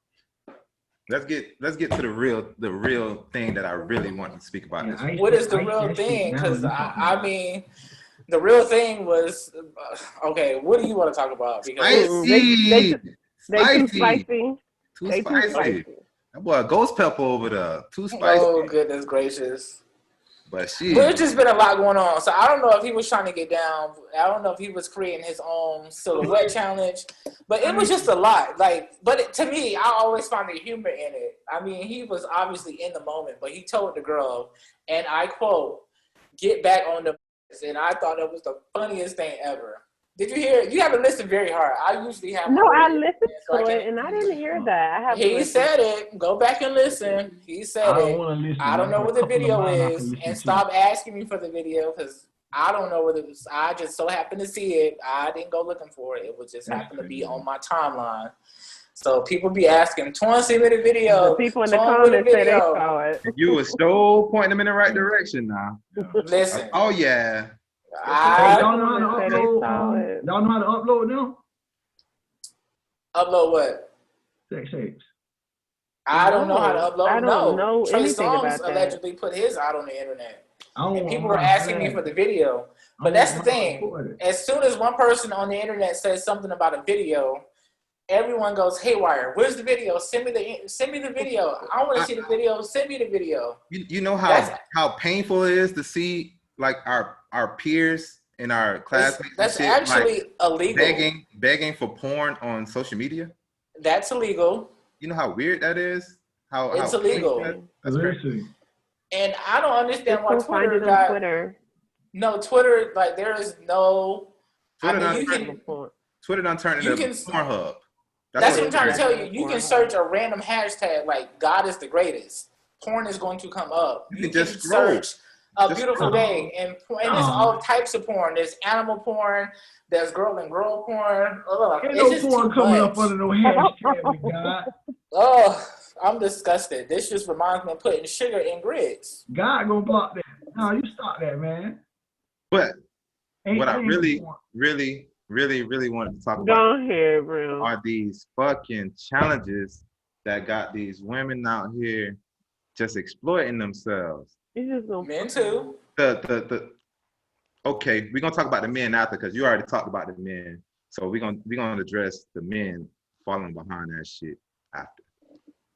Let's get to the real thing that I really want to speak about. What is the real thing? Because the real thing was okay. What do you want to talk about? Because spicy. They too spicy. Too spicy. That boy Ghost Pepper over there. Too spicy. Oh goodness gracious. But there's just been a lot going on. So I don't know if he was trying to get down. I don't know if he was creating his own silhouette challenge. But it was just a lot. But to me, I always find the humor in it. I mean, he was obviously in the moment, but he told the girl, and I quote, "Get back on the," and I thought it was the funniest thing ever. Did you hear it? You haven't listened very hard. I usually have. No, I listened to it, and I didn't hear that. He said it. Go back and listen. He said it. I don't know what the video is, and stop asking me for the video because I don't know what it was. I just so happened to see it. I didn't go looking for it. It was just happened to be on my timeline. So people be asking, "Twan, send me the video." The people in the comments say they saw it. You were so pointing them in the right direction now. Listen. Oh yeah. Y'all know how to upload? Y'all know how to upload them? Upload what? Sex tapes. I don't know how to upload. I don't know Trey anything Songz about that. allegedly put his out on the internet. And people were asking me for the video. But that's the thing. As soon as one person on the internet says something about a video, everyone goes haywire. Where's the video? Send me the video. I want to see the video. Send me the video. You know how painful it is to see like our peers and our classmates. That's actually illegal. Begging for porn on social media. That's illegal. You know how weird that is? It's illegal. That's crazy. And I don't understand why Twitter got Twitter. No, Twitter, like there is no Twitter done turned into Pornhub. That's what I'm trying to tell you. You can search a random hashtag like God is the greatest. porn is going to come up. You can just search A Beautiful Day, and there's all types of porn. There's animal porn. There's girl and girl porn. Ain't no porn coming up under no hashtag, God. Oh, I'm disgusted. This just reminds me of putting sugar in grits. God gonna block that. No, you stop that, man. But what I really wanted to talk about Go ahead, bro. are these fucking challenges that got these women out here just exploiting themselves. Men too. Okay, we're gonna talk about the men after because you already talked about the men. So we're gonna address the men falling behind that shit after.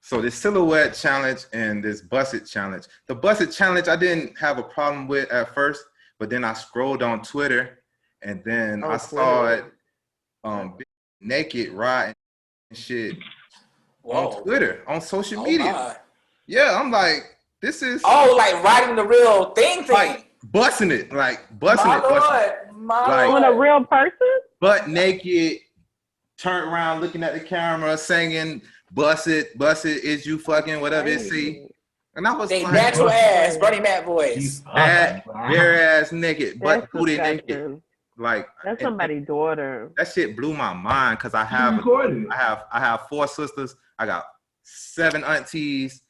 So this silhouette challenge and this busted challenge. The busted challenge I didn't have a problem with at first, but then I scrolled on Twitter and then I saw it naked riding and shit on Twitter, on social media. My. Yeah, I'm like, this is like riding the real thing. Like busting it. On a real person? Butt naked, turned around looking at the camera, singing, bust it, is you fucking whatever it see. And I was they like, natural ass, Bernie Mac voice. That bare ass naked, butt booty naked. Like that's somebody's daughter. That shit blew my mind because I have 4 sisters. I got 7 aunties.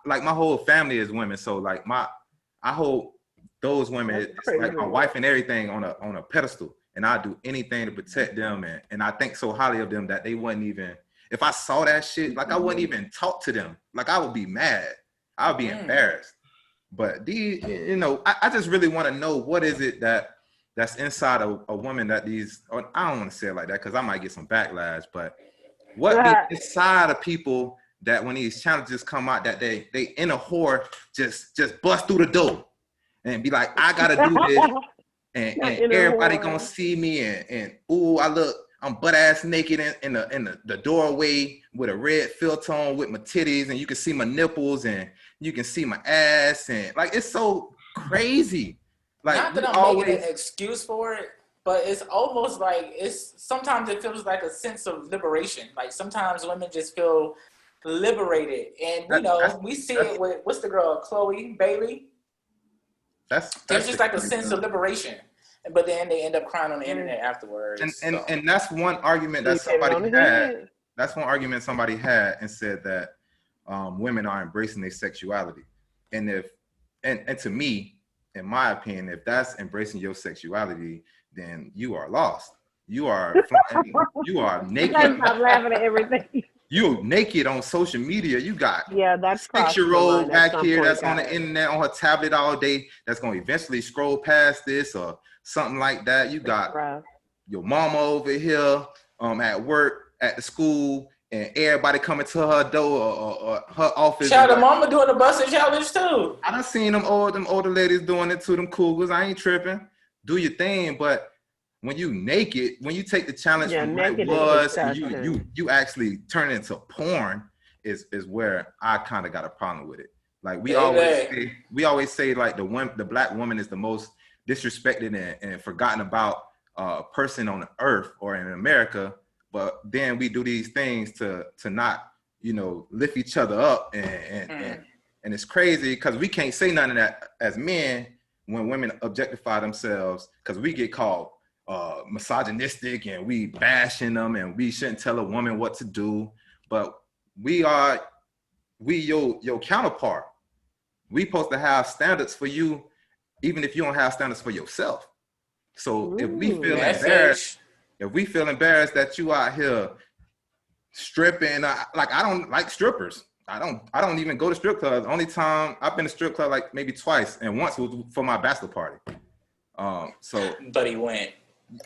Like my whole family is women. So like I hold those women, it's like my wife and everything on a pedestal. And I do anything to protect them. And I think so highly of them that they wouldn't even, if I saw that shit, like I wouldn't even talk to them. Like I would be mad. I would be embarrassed. But these, I just really want to know what is it that's inside a woman that these, I don't want to say it like that because I might get some backlash, but what is inside of people that when these challenges come out that they in a whore just bust through the door and be like, I gotta do this and everybody gonna see me and ooh, I'm butt ass naked in the doorway with a red filter on with my titties and you can see my nipples and you can see my ass and like it's so crazy. Like not that I'm making an excuse for it, but it's almost like sometimes it feels like a sense of liberation. Like sometimes women just feel liberated, and we see it with what's the girl, Chloe Bailey. There's just like a sense of liberation, but then they end up crying on the internet afterwards. And that's one argument that somebody had. That's one argument somebody had and said that women are embracing their sexuality, and to me, in my opinion, if that's embracing your sexuality, then you are lost. You are naked. I'm laughing at everything. You naked on social media. You got that's 6-year-old back here that's on the internet on her tablet all day. That's gonna eventually scroll past this or something like that. You got your mama over here at work, at the school, and everybody coming to her door or her office. Shout out to mama doing the busting challenge too. I done seen them older ladies doing it to them cougars. I ain't tripping. Do your thing, but when you naked, when you take the challenge from what it was, and you actually turn it into porn, is where I kind of got a problem with it. Like we always say like the black woman is the most disrespected and forgotten about person on the earth or in America, but then we do these things to not lift each other up and it's crazy because we can't say none of that as men when women objectify themselves because we get called misogynistic and we bashing them and we shouldn't tell a woman what to do, but we your counterpart. We supposed to have standards for you even if you don't have standards for yourself. So if we feel embarrassed that you out here stripping, like I don't like strippers. I don't even go to strip clubs. The only time I've been to strip club like maybe twice, and once was for my bachelor party. But he went.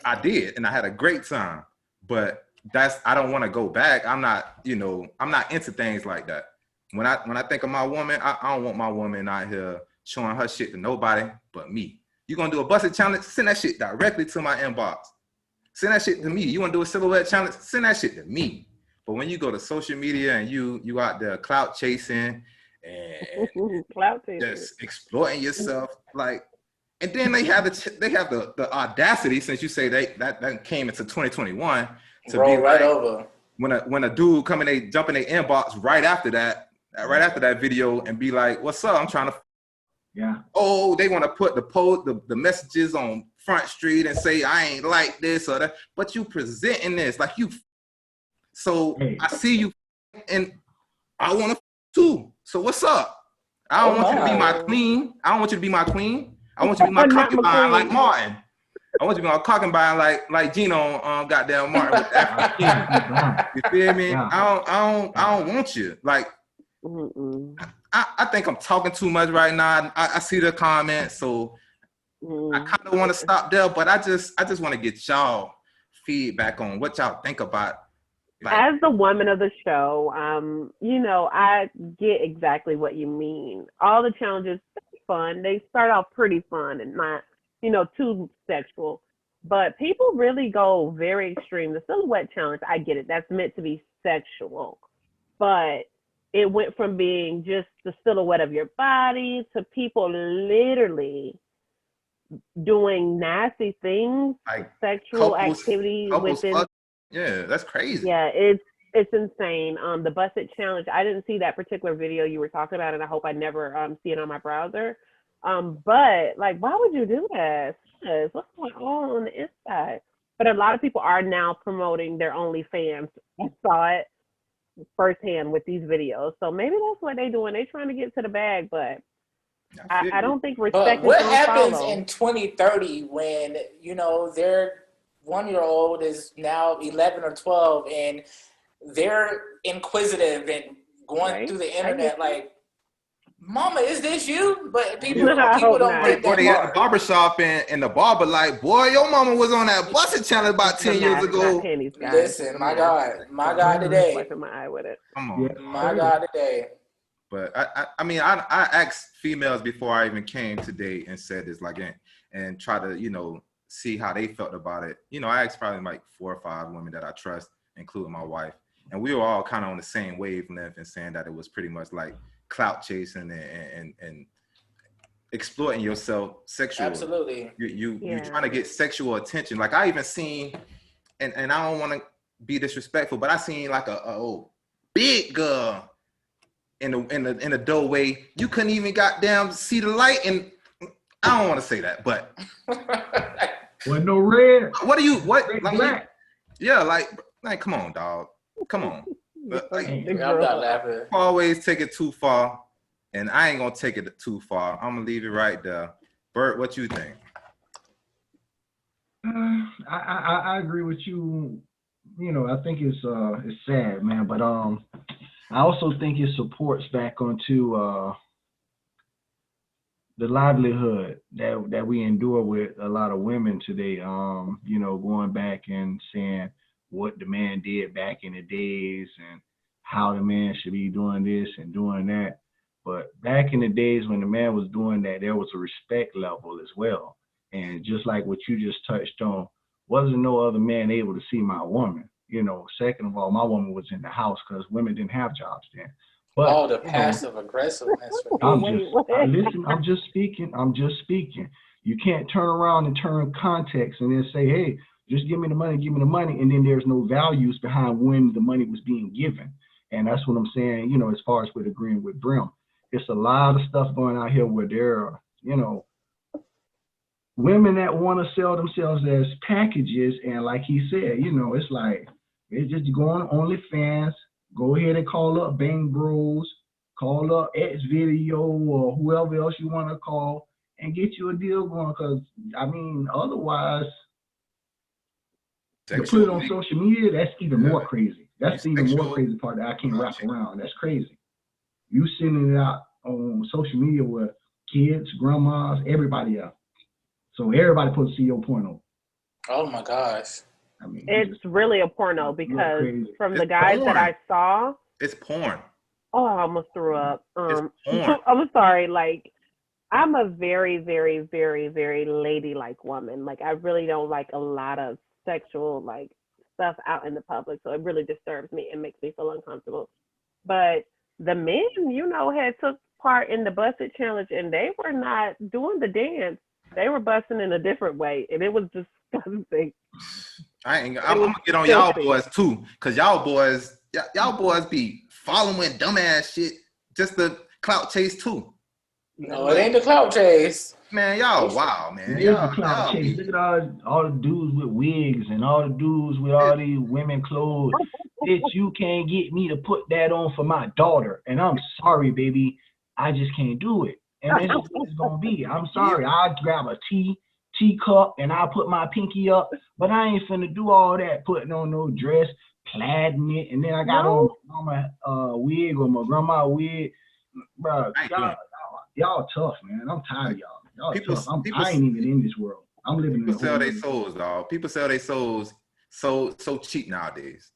I did, and I had a great time. But I don't want to go back. I'm not into things like that. When I think of my woman, I don't want my woman out here showing her shit to nobody but me. You gonna do a busted challenge? Send that shit directly to my inbox. Send that shit to me. You wanna do a silhouette challenge? Send that shit to me. But when you go to social media and you out there clout chasing and just exploiting yourself, like, and then they have the audacity, since you say that came into 2021 to roll be right over. When a dude come in, they jump in their inbox right after that, right after that video and be like, "What's up? I'm trying to." Yeah. Oh, they want to put the messages on Front Street and say I ain't like this or that, but you presenting this like you. So I see you, and I want to too. So what's up? I don't want you to be my queen. I don't want you to be my queen. I want you to be my concubine like Martin. I want you to be my concubine like Gino goddamn Martin with African. You feel me? Yeah. I don't want you. Like I think I'm talking too much right now. I see the comments, so I kind of want to stop there, but I just want to get y'all feedback on what y'all think about. Like, as the woman of the show, you know, I get exactly what you mean. All the challenges are fun. They start off pretty fun and not, you know, too sexual. But people really go very extreme. The silhouette challenge, I get it. That's meant to be sexual. But it went from being just the silhouette of your body to people literally doing nasty things, like sexual activity within. Yeah, that's crazy. Yeah, it's insane. The Busted Challenge, I didn't see that particular video you were talking about, and I hope I never see it on my browser. But like, why would you do this? What's going on the inside? But a lot of people are now promoting their OnlyFans. I saw it firsthand with these videos. So maybe that's what they're doing. They're trying to get to the bag, but I don't think respect. But what happens in 2030 when, you know, their 1-year-old is now 11 or 12 and they're inquisitive and going through the internet like, "Mama, is this you?" But people don't get that. Or they at the barbershop and the barber like, "Boy, your mama was on that Busted Challenge about 10 years ago." Listen, my God today. My eye with it. Come on, my God today. But I mean, I asked females before I even came today and said this, like, and try to, you know, see how they felt about it. You know, I asked probably like 4 or 5 women that I trust, including my wife, and we were all kind of on the same wavelength and saying that it was pretty much like clout chasing and exploiting yourself sexually. Absolutely. You're trying to get sexual attention. Like I even seen, and I don't want to be disrespectful, but I seen like a old big girl in the doorway. You couldn't even goddamn see the light, and I don't want to say that, but with no red. What do you what? Like, black. Yeah, like come on, dog. Come on. Like, I'm not laughing. Always take it too far, and I ain't gonna take it too far. I'm gonna leave it right there. Bert, what you think? I agree with you. You know, I think it's sad, man. But I also think it supports back onto the livelihood that we endure with a lot of women today. You know, going back and saying what the man did back in the days and how the man should be doing this and doing that. But back in the days when the man was doing that, there was a respect level as well. And just like what you just touched on, wasn't no other man able to see my woman. You know, second of all, my woman was in the house because women didn't have jobs then. But, the passive aggressiveness. I'm just speaking. You can't turn around and turn context and then say, hey, just give me the money, and then there's no values behind when the money was being given. And that's what I'm saying, you know, as far as with agreeing with Brim. It's a lot of stuff going on here where there are, you know, women that want to sell themselves as packages. And like he said, you know, it's like, it's just go on OnlyFans, go ahead and call up Bang Bros, call up X Video or whoever else you want to call and get you a deal going. Because, I mean, otherwise, to put it on social media, that's even more crazy. That's the even more crazy part that I can't wrap around. That's crazy. You sending it out on social media with kids, grandmas, everybody else. So everybody supposed to see your porno. Oh my gosh. I mean, it's really a porno because from the guys that I saw, it's porn. Oh, I almost threw up. I'm sorry. Like, I'm a very, very, very, very ladylike woman. Like, I really don't like a lot of sexual like stuff out in the public, so it really disturbs me and makes me feel uncomfortable. But the men, you know, had took part in the Busted Challenge, and they were not doing the dance. They were busting in a different way, and it was disgusting. I'm gonna get on y'all boys too, cause y'all boys be following dumbass shit just the clout chase too. No, it ain't the clout chase. Man, y'all wow, man. It is a clout chase. Look at all the dudes with wigs and all the dudes with all these women clothes. Bitch, you can't get me to put that on for my daughter. And I'm sorry, baby. I just can't do it. And that's just what it's gonna be. I'm sorry. I'll grab a teacup and I'll put my pinky up, but I ain't finna do all that putting on no dress, plaiding it, and then I got on my wig or my grandma wig. Bro, y'all tough, man. I'm tired of y'all. Y'all tough. I ain't even in this world. I'm living in People sell their souls, dog. People sell their souls so cheap nowadays.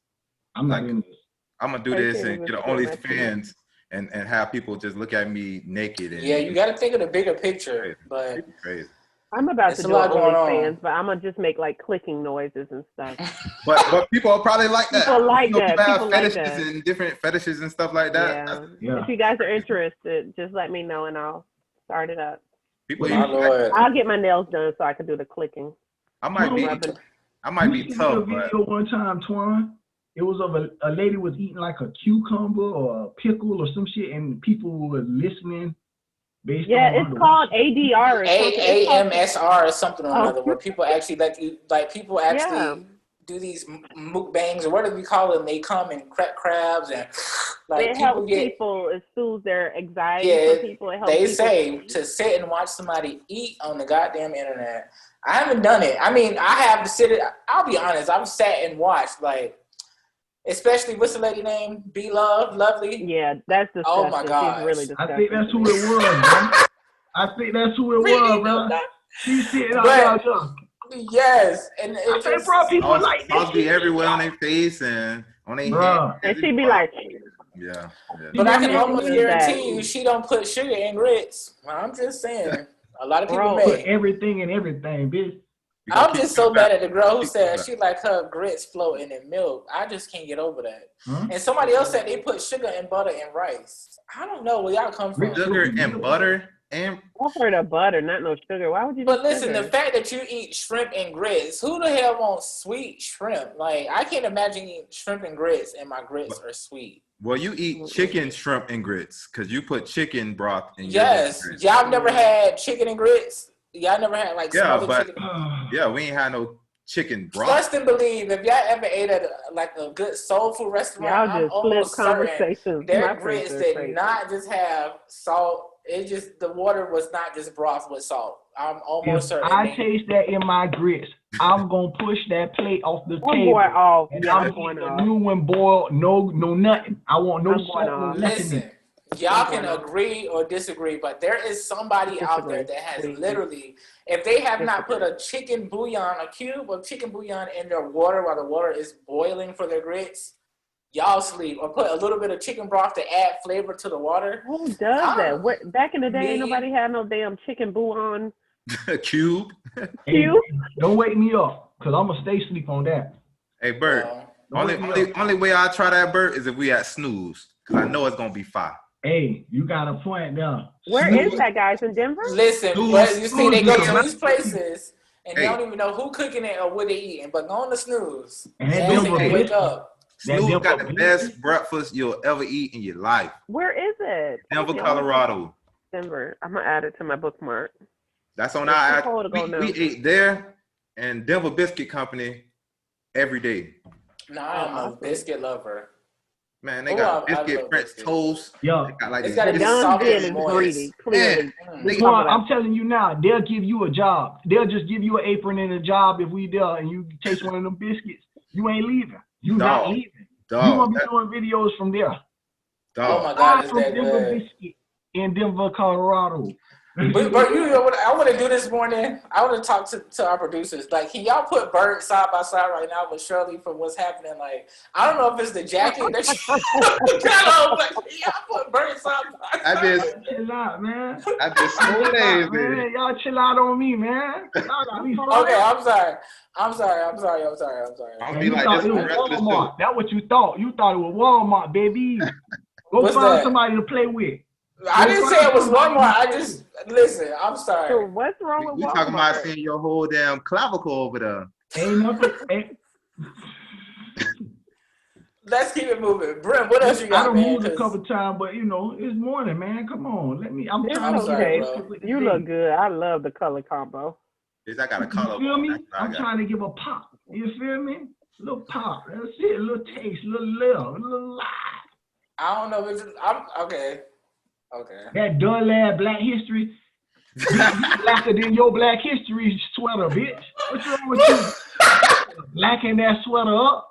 I'm not in this. I'm gonna do this and get OnlyFans and have people just look at me naked. And, yeah, you got to think of the bigger picture. But crazy. I'm about to do OnlyFans, but I'm gonna just make like clicking noises and stuff. but people probably like that. People like that. People have fetishes and different fetishes and stuff like that. Yeah. If you guys are interested, just let me know and I'll start it up. I'll get my nails done so I can do the clicking. I might be tough. A video one time, Twan. It was of a lady was eating like a cucumber or a pickle or some shit, and people were listening. It's called ADR. AMSR or something or another, where people actually do these mukbangs, or what do we call them? They come and crack crabs and like it helps people. It soothes their anxiety. Yeah, people. They say to sit and watch somebody eat on the goddamn internet. I haven't done it. I mean, I have to sit. I'll be honest. I've sat and watched especially what's the lady name? Lovely. Yeah, that's disgusting. Oh my god, really disgusting. I think that's who it was, man. I think that's who it was, bro. She's sitting out there. Yes, and I said, bro, people like this. Be everywhere on their face and on their head. And she be like, yeah. But I can almost guarantee you, she don't put sugar in grits. I'm just saying, a lot of people put everything in everything, bitch. I'm just so mad at the girl who said she like her grits floating in milk. I just can't get over that. And somebody else said they put sugar and butter and rice. I don't know where y'all come from. Sugar and butter. And I've heard of butter, not no sugar. Why would you? But listen, the fact that you eat shrimp and grits, who the hell wants sweet shrimp? Like, I can't imagine eating shrimp and grits, and my grits are sweet. Well, you eat chicken, shrimp, and grits because you put chicken broth in. Yes, grits. Y'all never had chicken and grits. Y'all never had but chicken. We ain't had no chicken broth. Trust and believe, if y'all ever ate at a good soul food restaurant, I'm almost certain their grits did not just have salt. It just, the water was not just broth with salt. I'm almost certain. I taste that in my grits, I'm gonna push that plate off the table. And I'm going a new one boiled, no nothing. I want no salt, no nothing. Listen, y'all can agree or disagree, but there is somebody out there that has literally, if they have not put a chicken bouillon, a cube of chicken bouillon in their water while the water is boiling for their grits, y'all sleep. Or put a little bit of chicken broth to add flavor to the water. Who does that? Back in the day, ain't nobody had no damn chicken bouillon. Cube. Hey, don't wake me up, because I'm going to stay asleep on that. Hey, Bert, only way I try that, Bert, is if we at Snooze, because I know it's going to be fire. Hey, you got a point there. Where is that, guys? In Denver? Listen, but you see, they go to these places, and they don't even know who cooking it or what they eating, but go on to Snooze. And they wake up. Snooze got the best breakfast you'll ever eat in your life. Where is it? Denver, Colorado. Denver. I'm going to add it to my bookmark. That's on our. We ate there and Denver Biscuit Company every day. Nah, I'm a biscuit lover. Man, they got biscuit French toast. Yo, they got like it's gotta be soft and greedy. Clearly. I'm telling you now, they'll give you a job. They'll just give you an apron and a job if we there and you taste one of them biscuits. You ain't leaving. You not leaving. You gonna be doing videos from there. Oh my God, is that Denver good? Biscuit in Denver, Colorado. But you know what I want to do this morning? I want to talk to our producers. Like, can y'all put Bert side by side right now with Shirley for what's happening? Like, I don't know if it's the jacket that can y'all put Bert side by side? Chill out, man. I just so lazy. Y'all chill out on me, man. Y'all got me okay, I'm sorry. I'm gonna be like this for the rest of the show. That's what you thought. You thought it was Walmart, baby. Go find somebody to play with. I didn't say it was Walmart. Listen, I'm sorry. So what's wrong with Walmart? We talking about seeing your whole damn clavicle over there. Ain't nothing. let's keep it moving. Brim, what else you got, I done man? moved a couple times, but it's morning, man. Come on, I'm It's trying to okay. get You look good. I love the color combo. I got a color. You feel me? I'm trying to give a pop. You feel me? A little pop. That's it. A little taste. A little love. A little life. I don't know. I'm okay. Okay. That Dunlad Black History. Blacker than your Black History sweater, bitch. What's wrong with you? Blacking that sweater up.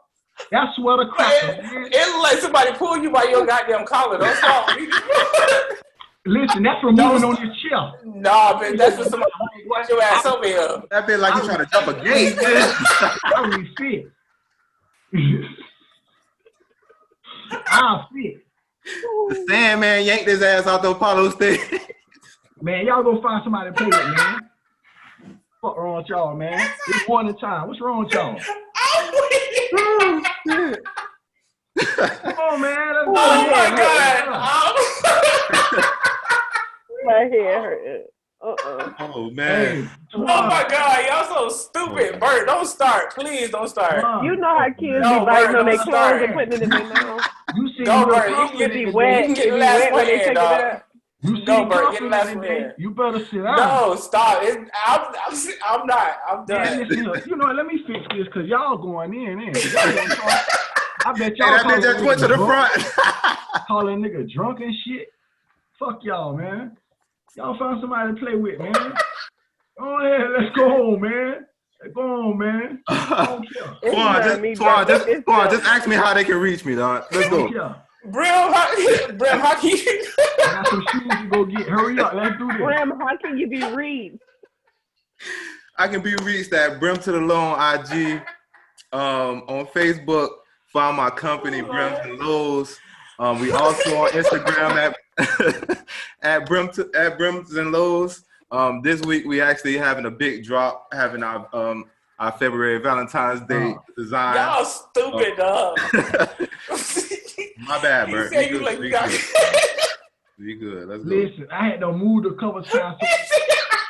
That sweater cracker, man. It look like somebody pulled you by your goddamn collar. Don't stop. Listen, that's for moving on your chair. Nah, man, that's for somebody watch your ass over here. That bit like you trying to jump a gate. I refit. I'll fit. The Sandman yanked his ass off the Apollo stage. Man, y'all go find somebody to play with, man. Fuck wrong with y'all, man? It's morning time. What's wrong with y'all? Come on, man. Let's go. Oh my God. My head hurt. Oh man. Hey, Oh my God, y'all so stupid. Bert, don't start. Please don't start. You know how kids No, be biting Bert, on their don't clothes start. and putting it in their mouth. You see Go, me Bert. You confident can Be today. wet. You can get It be last wet when they one in, take it dog. out. You see Go, me Bert. Get confident last today. one in. You better sit down. No, stop. I'm not. I'm Man, done. listen, you know what? Let me fix this because y'all going in. Y'all gonna talk. I bet Hey, y'all that bitch just went to the front. Call a nigga drunk and shit. Fuck y'all, man. Y'all find somebody to play with, man. Go ahead, let's go home, man. Let's go home, man. I don't care. It's Twan, not me, bro. just ask me how they can reach me, dog. Let's I don't go. care. Brim, how can you? I got some shoes to go get. Hurry up, let's do this. Brim, how can you be reached? I can be reached at Brim to the Low on IG. On Facebook, find my company, Brims and Lows. We also on Instagram at Brims and Lows. This week we actually having a big drop, having our February Valentine's Day design. Y'all stupid, dog. My bad, Bert. He said you like you got. Be good. Let's go. Listen, I had to move a couple times.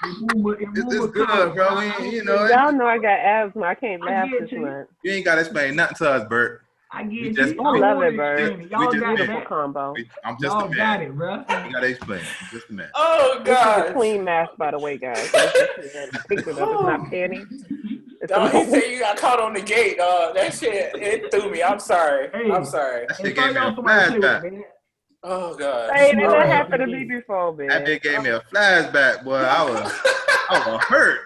It's good, bro. Y'all know I got asthma. I can't laugh this month. You ain't gotta explain nothing to us, Bert. I get just- you. I love it, Bert. Y'all just- got Beautiful that. combo. I'm just Y'all a man. got it, bro. You gotta explain. I'm just a man. Oh This is a God. clean mask, by the way, guys. Picked it up. It's not penny. It's Dog, he a said you got caught on the gate. That shit, it threw me. I'm sorry. Hey. I'm sorry. That Hey, shit gave find me a y'all somebody to play flashback. with, man. Oh God. Hey, that Alright. happened to me before, man. That bitch gave me a flashback, boy. I was hurt.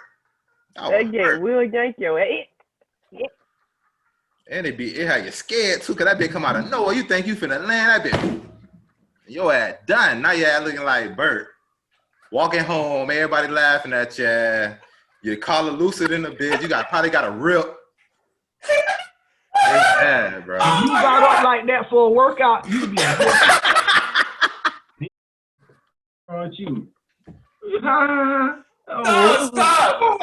That game will yank your ass. And it had you scared too, cause that bitch come out of nowhere. You think you finna land that bitch. Your ass done. Now your ass looking like Bert. Walking home, everybody laughing at you. Your collar looser than the bitch. You probably got a rip. It's bad, bro. If you got up like that for a workout, you be aren't you? No, stop.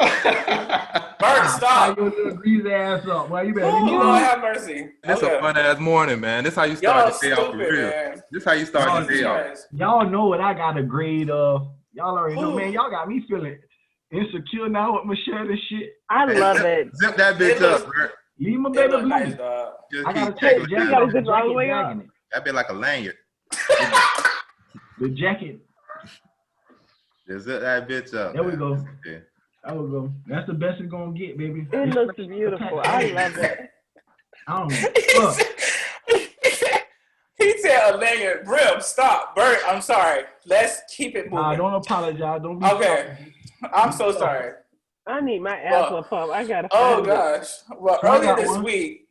Bert, stop. Your little greasy ass up. Well, you better Oh, leave me Lord alone. have mercy. It's Okay. a fun ass morning, man. This how you Y'all start the day off for stupid, real. man. This how you start the day off. Y'all know what I got a grade of. Y'all already know, man. Y'all got me feeling insecure now with my shirt and shit. I love it. Zip that bitch It looks- up, Bert. Leave my It baby look blue. nice, dog. Just I gotta keep take the checking jacket it gotta off. zip The all the jacket way up. dragging it. That bit like a lanyard. The jacket. Just zip that bitch up. There we man. go. Yeah. There we go. That's the best it's gonna get, baby. It looks beautiful. I love it. I don't know. He said a lanyard. Brim, stop. Bert, I'm sorry. Let's keep it Nah, moving. don't apologize. Don't be Okay. I'm so sorry. I need my asthma pump. I gotta Oh find it. gosh. Well, I earlier got this one. week.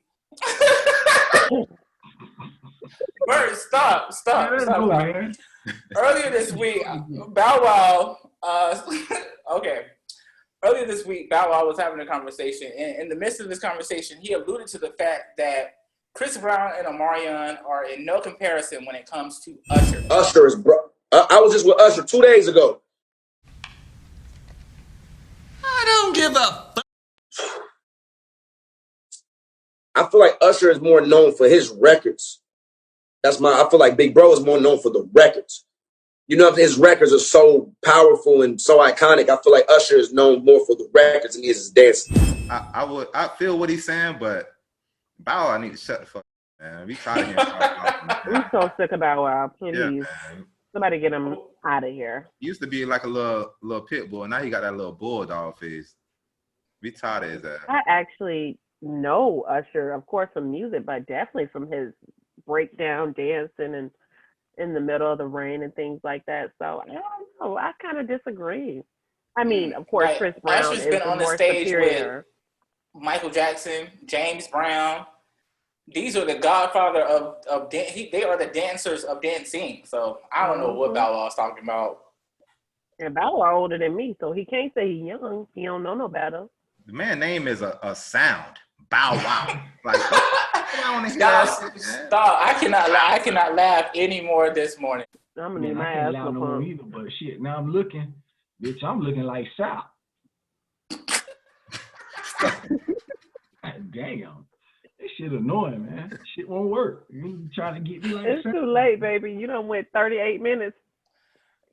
Bert, stop. Man, let's go, man. Earlier this week, Bow Wow. Okay. Earlier this week, Bow Wow was having a conversation, and in the midst of this conversation, he alluded to the fact that Chris Brown and Omarion are in no comparison when it comes to Usher. Usher is bro. I was just with Usher 2 days ago. I don't give a fuck. I feel like Usher is more known for his records. I feel like Big Bro is more known for the records. You know, his records are so powerful and so iconic. I feel like Usher is known more for the records than he is his dancing. I feel what he's saying, but Bow Wow need to shut the fuck Man, we tired of him. I'm so sick of Bow Wow. Please, Yeah, somebody get him out of here. He used to be like a little pit bull. Now he got that little bulldog face. We tired of his ass. I actually know Usher, of course, from music, but definitely from his breakdown dancing and in the middle of the rain and things like that. So I don't know. I kind of disagree. I mean, of course, Like, Chris Brown Usher's is been the on the more stage superior. with Michael Jackson, James Brown. These are the godfather of they are the dancers of dancing. So I don't know what Bow Wow's talking about. And Bow Wow older than me, so he can't say he's young. He don't know no better. The man's name is a sound. Bow Wow. Like, stop. I cannot laugh anymore this morning. I'm gonna need Man, my I ass can't laugh no more either, but shit, now I'm looking like Sal. Damn. This shit annoying, man. This shit won't work. You trying to get me like It's Sal? too late, baby. You done went 38 minutes.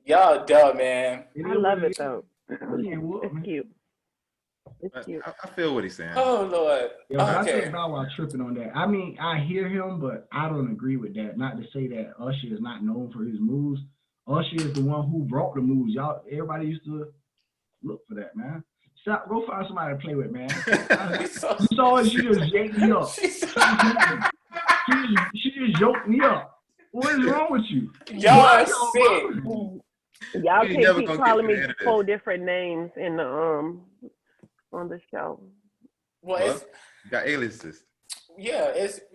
Y'all dumb, man. I love it though. It's cute. It's cute. I feel what he's saying. Oh Lord. Yeah, but I Okay. think Bow Wow tripping on that. I mean, I hear him, but I don't agree with that. Not to say that Usher is not known for his moves. Usher is the one who brought the moves. Y'all, everybody used to look for that, man. Stop, go find somebody to play with, man. You saw her, she just yanked me up. She just yoked me up. What is wrong with you? Y'all are sick. Y'all You can't never keep gonna calling get to me the end of 4 different names in the on the show. Well, What? it's You got aliases. yeah,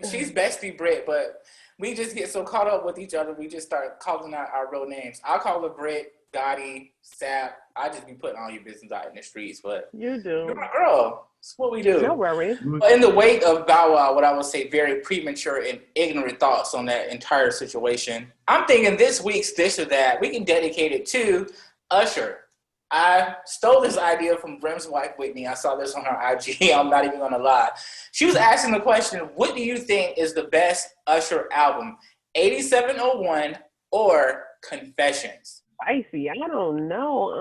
she's Bestie Britt, but we just get so caught up with each other, we just start calling out our real names. I call her Britt, Gotti, Sap. I just be putting all your business out in the streets, but You do. you're my girl. That's what we do. No worries. But in the wake of Bow Wow, what I would say very premature and ignorant thoughts on that entire situation, I'm thinking this week's This or That, we can dedicate it to Usher. I stole this idea from Brim's wife, Whitney. I saw this on her IG. I'm not even going to lie. She was asking the question, what do you think is the best Usher album, 8701 or Confessions? Spicy. I don't know.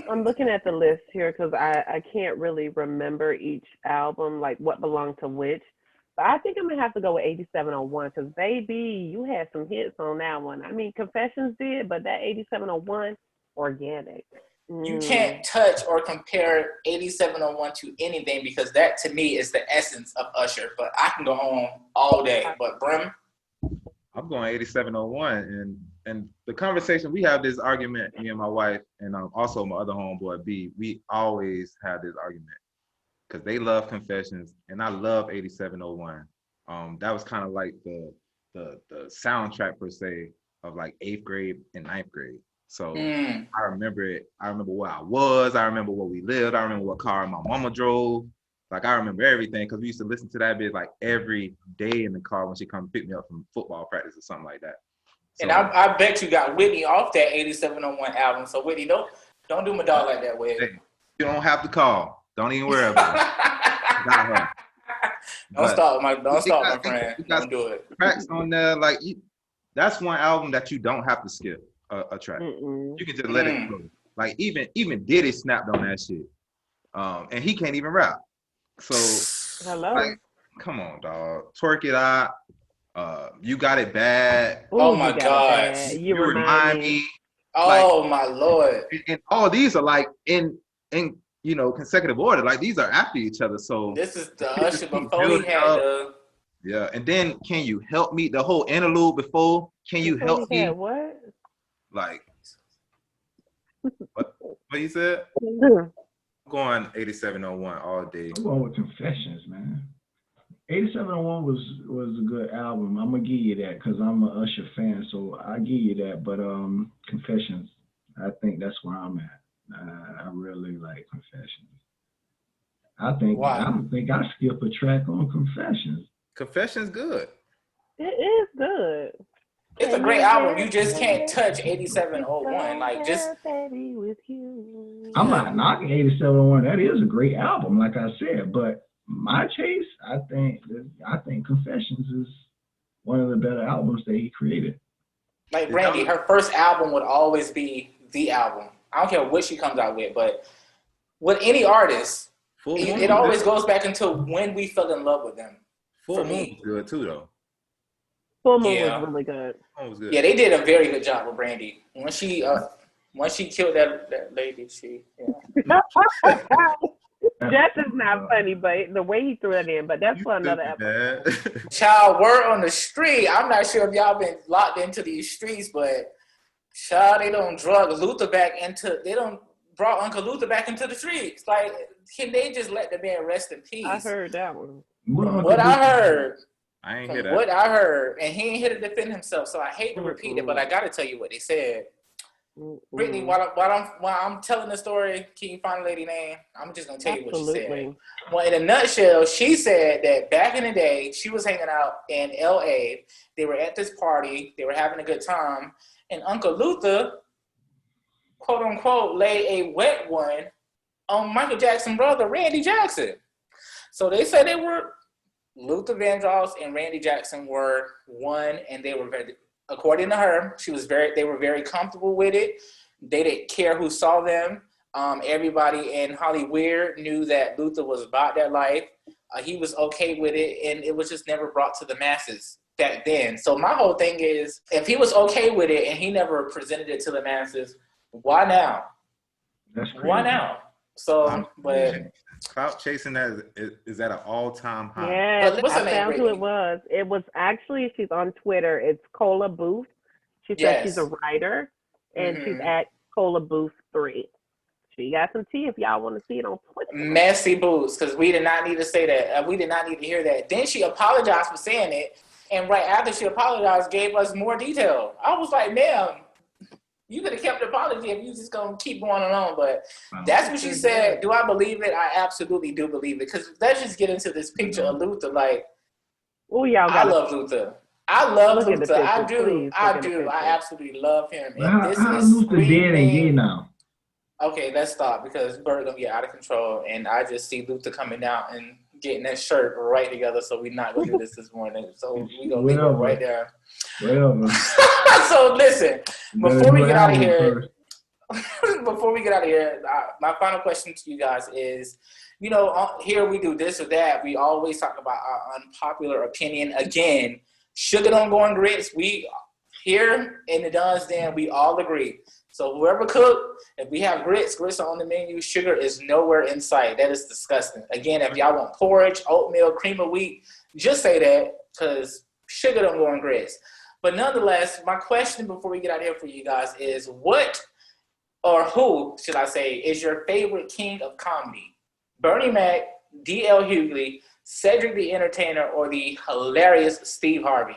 I'm looking at the list here because I can't really remember each album, like what belonged to which. But I think I'm going to have to go with 8701 because, baby, you had some hits on that one. I mean, Confessions did, but that 8701, organic. You can't touch or compare 8701 to anything because that, to me, is the essence of Usher. But I can go on all day. But, Brim? I'm going 8701, and the conversation, we have this argument, me and my wife, and also my other homeboy B. We always have this argument because they love Confessions, and I love 8701. That was kind of like the soundtrack per se of like 8th grade and 9th grade. So I remember it. I remember where I was. I remember where we lived. I remember what car my mama drove. Like, I remember everything because we used to listen to that bit like every day in the car when she come pick me up from football practice or something like that. So, And I bet you got Whitney off that 8701 album. So, Whitney, don't do my dog like that, Whit. Hey, you don't have to call. Don't even worry about it. Got her. Don't stop, my friend. Don't do it. Tracks on there, like that's one album that you don't have to skip a track. You can just let it go. Like even Diddy snapped on that shit, and he can't even rap. So, hello. Like, come on, dog. Twerk It Out. You Got It Bad. Ooh, oh my gosh. You Remind Me. Oh my Lord. And all these are like in consecutive order. Like, these are after each other. So this is the Usher before he had the. Yeah, and then Can You Help Me? The whole interlude before Can You Help Me? What? Like, what you said? I'm going 8701 all day. I'm going with Confessions, man. 8701 was a good album. I'm gonna give you that because I'm an Usher fan, so I give you that. But Confessions, I think that's where I'm at. I really like Confessions. I don't think I skip a track on Confessions. Confessions good. It is good. It's a great album. You just can't touch 8701. Like, just. I'm not knocking 8701. That is a great album, like I said. But my chase, I think Confessions is one of the better albums that he created. Like Brandy, her first album would always be the album. I don't care what she comes out with, but with any artist, it always goes back into when we fell in love with them. Full Moon was good too, though. Full Moon was really good. Was good. Yeah, they did a very good job with Brandy. Once she killed that lady, Jess is not funny, but the way he threw it in, but that's for another episode. Child, word on the street. I'm not sure if y'all been locked into these streets, but child, they don't brought Uncle Luther back into the streets. Like, can they just let the man rest in peace? I heard that one. What I heard. I ain't hear that. What I heard, and he ain't here to defend himself, so I hate to repeat it, but I gotta tell you what they said. Brittany, while I'm telling the story, can you find the lady name? I'm just gonna tell you what she said. Well, in a nutshell, she said that back in the day, she was hanging out in L.A. They were at this party, they were having a good time, and Uncle Luther, quote unquote, lay a wet one on Michael Jackson's brother, Randy Jackson. So they said they were. Luther Vandross and Randy Jackson were one, and they were very, according to her, they were very comfortable with it. They didn't care who saw them. Everybody in Hollywood knew that Luther was about that life. He was okay with it, and it was just never brought to the masses back then. So my whole thing is, if he was okay with it and he never presented it to the masses, why now? That's crazy. Why now? So, but clout chasing is at an all-time high. Yeah, what's her I name, found who Brittany? it was. It was actually, she's on Twitter. It's Cola Booth. She said she's a writer, and she's at Cola Booth 3. She got some tea if y'all want to see it on Twitter. Messy boots, because we did not need to say that. We did not need to hear that. Then she apologized for saying it, and right after she apologized, gave us more detail. I was like, ma'am, you could have kept the apology if you just gonna keep going along, but that's what she said. Do I believe it? I absolutely do believe it. Because let's just get into this picture of Luther. Like, I love Luther. I love Luther. I do. I absolutely love him. And this is Luther dead and gay now? Okay, let's stop because Bird gonna get out of control, and I just see Luther coming out and getting that shirt right together. So we're not gonna do this morning. So we gonna leave it right there. So listen, before we get out of here, my final question to you guys is, here we do this or that. We always talk about our unpopular opinion. Again, sugar don't go on grits. We here in the Don's Den, we all agree. So whoever cooked, if we have grits are on the menu. Sugar is nowhere in sight. That is disgusting. Again, if y'all want porridge, oatmeal, cream of wheat, just say that because sugar don't go on grits. But nonetheless, my question before we get out of here for you guys is what or who, should I say, is your favorite king of comedy? Bernie Mac, D.L. Hughley, Cedric the Entertainer, or the hilarious Steve Harvey?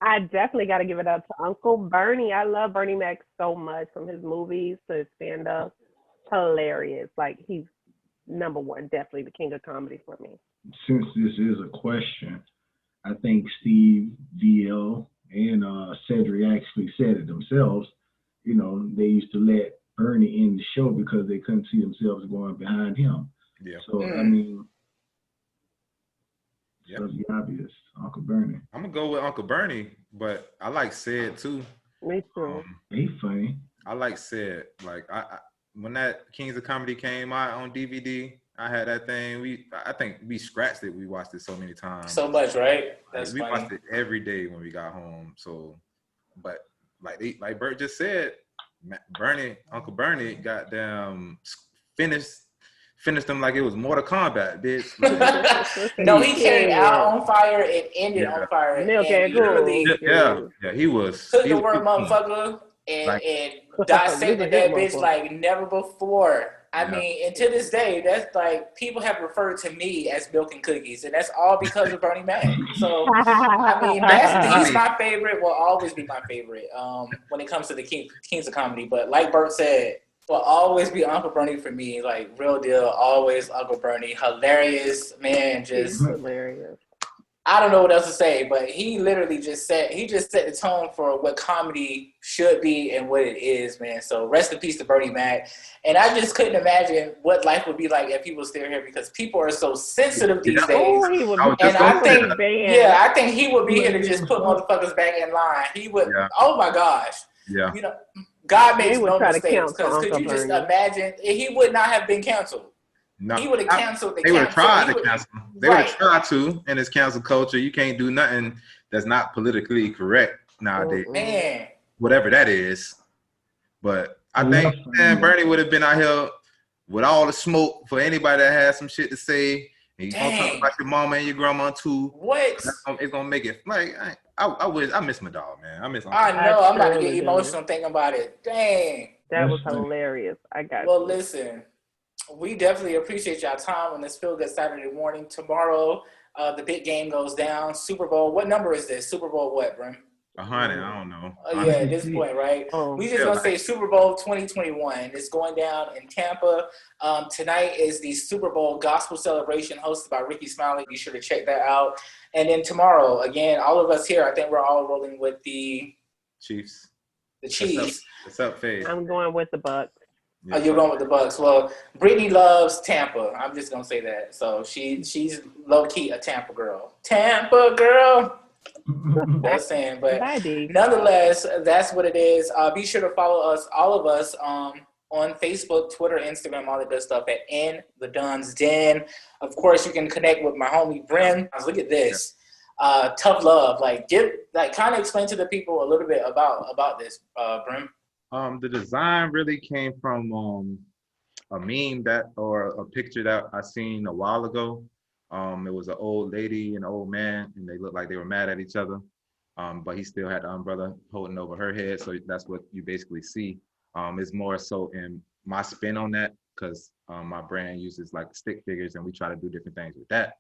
I definitely got to give it up to Uncle Bernie. I love Bernie Mac so much, from his movies to his stand-up. Hilarious. Like, he's number one, definitely the king of comedy for me. Since this is a question, I think Steve, DL, and Cedric actually said it themselves. They used to let Bernie in the show because they couldn't see themselves going behind him. Yeah. So, I mean, that's the obvious. Uncle Bernie. I'm going to go with Uncle Bernie, but I like Ced too. Me too. He funny. I like Ced. Like, I when that Kings of Comedy came out on DVD, I had that thing. I think we scratched it. We watched it so many times. So much, right? That's we funny. watched it every day when we got home. So, but like Bert just said, Uncle Bernie, goddamn finished them like it was Mortal Kombat, bitch. No, he came out on fire and ended on fire. Milk and literally, he was. Took the word motherfucker and dissected that bitch like never before. I mean, and to this day, that's like, people have referred to me as Milk and Cookies, and that's all because of Bernie Mac. So, I mean, he's my favorite, will always be my favorite when it comes to the Kings of Comedy. But like Bert said, will always be Uncle Bernie for me, like, real deal, always Uncle Bernie. Hilarious, man, just hilarious. I don't know what else to say, but he literally just set the tone for what comedy should be and what it is, man. So rest in peace to Bernie Mac. And I just couldn't imagine what life would be like if he was still here, because people are so sensitive these days. I think he would be here to just put motherfuckers back in line. He would. Yeah. Oh my gosh. Yeah. God makes no mistakes. Because could you just imagine, he would not have been canceled. No, he would have canceled the They would have tried to would- cancel. They would have tried to in this cancel culture. You can't do nothing that's not politically correct nowadays. Man. Whatever that is. But I think Bernie would have been out here with all the smoke for anybody that has some shit to say. And you gonna talk about your mama and your grandma too. What? It's gonna make it like I miss my dog, man. I know. I'm about to get emotional thinking about it. Dang. That was hilarious. I got Well, listen, we definitely appreciate y'all time on this Feel Good Saturday morning. Tomorrow, the big game goes down. Super Bowl. What number is this? Super Bowl what, Brim? 100. I don't know. Yeah, at this point, right? We just gonna say Super Bowl 2021. It's going down in Tampa. Tonight is the Super Bowl gospel celebration hosted by Ricky Smiley. Be sure to check that out. And then tomorrow, again, all of us here, I think we're all rolling with the Chiefs. The Chiefs. What's up, Faye? I'm going with the Bucks. Oh, you're going with the Bucks. Well, Brittany loves Tampa. I'm just gonna say that. So she's low key a Tampa girl. Tampa girl. That's saying, but nonetheless, that's what it is. Be sure to follow us, all of us, on Facebook, Twitter, Instagram, all that good stuff at In the Don's Den. Of course, you can connect with my homie Brim. Look at this, tough love. Kind of explain to the people a little bit about this, Brim. The design really came from a meme or a picture that I seen a while ago. It was an old lady and an old man, and they looked like they were mad at each other. But he still had the umbrella holding over her head, so that's what you basically see. It's more so in my spin on that, because my brand uses like stick figures, and we try to do different things with that.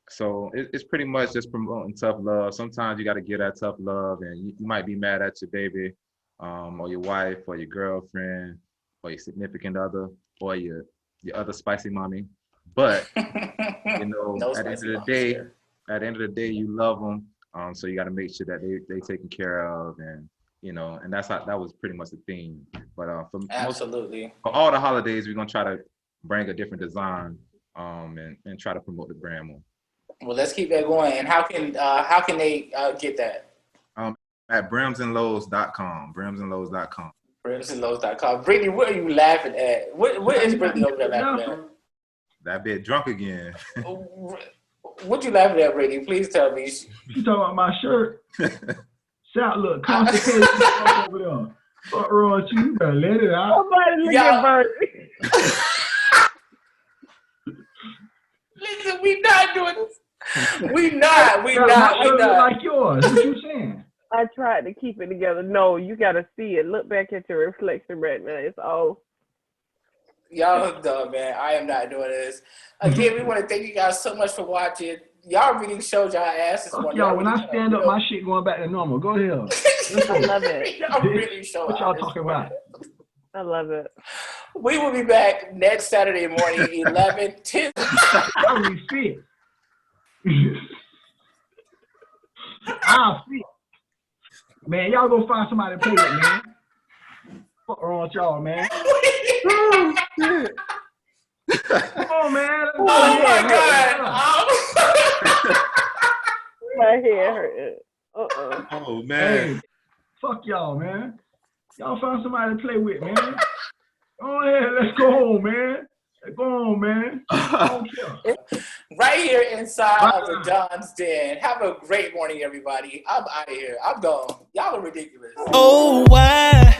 So it's pretty much just promoting tough love. Sometimes you got to give that tough love, and you might be mad at your baby, or your wife, or your girlfriend, or your significant other, or your other spicy mommy. But you know, at the end of the day, you love them. So you got to make sure that they taken care of, and you know, and that was pretty much the theme. But for all the holidays, we're gonna try to bring a different design, and try to promote the brand more. Well, let's keep that going. And how can they get that? At brimsandlows.com. Brimsandlows.com. Brimsandlows.com. Brittany, what are you laughing at? What is Brittany over there laughing at? That bit drunk again. What you laughing at, Brittany? Please tell me. You talking about my shirt? Shout, look, constipated over there. Fuck wrong with you? You better let it out. Somebody look at Bernie. Listen, we not doing this. We not. My shirt look like yours. What you saying? I tried to keep it together. No, you got to see it. Look back at your reflection right now. It's all. Y'all dumb, man. I am not doing this. Again, we want to thank you guys so much for watching. Y'all really showed y'all asses. Y'all, when I stand up, my shit going back to normal. Go ahead. I love it. Y'all really showed what y'all talking about? I love it. We will be back next Saturday morning, 11:10. How we fit? I'll fit. Man, y'all go find somebody to play with, man. What's wrong with y'all, man? Oh, shit. Come on, man. Oh, my God. My head hurt. Oh, man. Hey, fuck y'all, man. Y'all find somebody to play with, man. Go ahead, let's go home, man. Go on, man. I don't care. Right here inside of the Don's Den. Have a great morning, everybody. I'm out of here. I'm gone. Y'all are ridiculous. Oh, why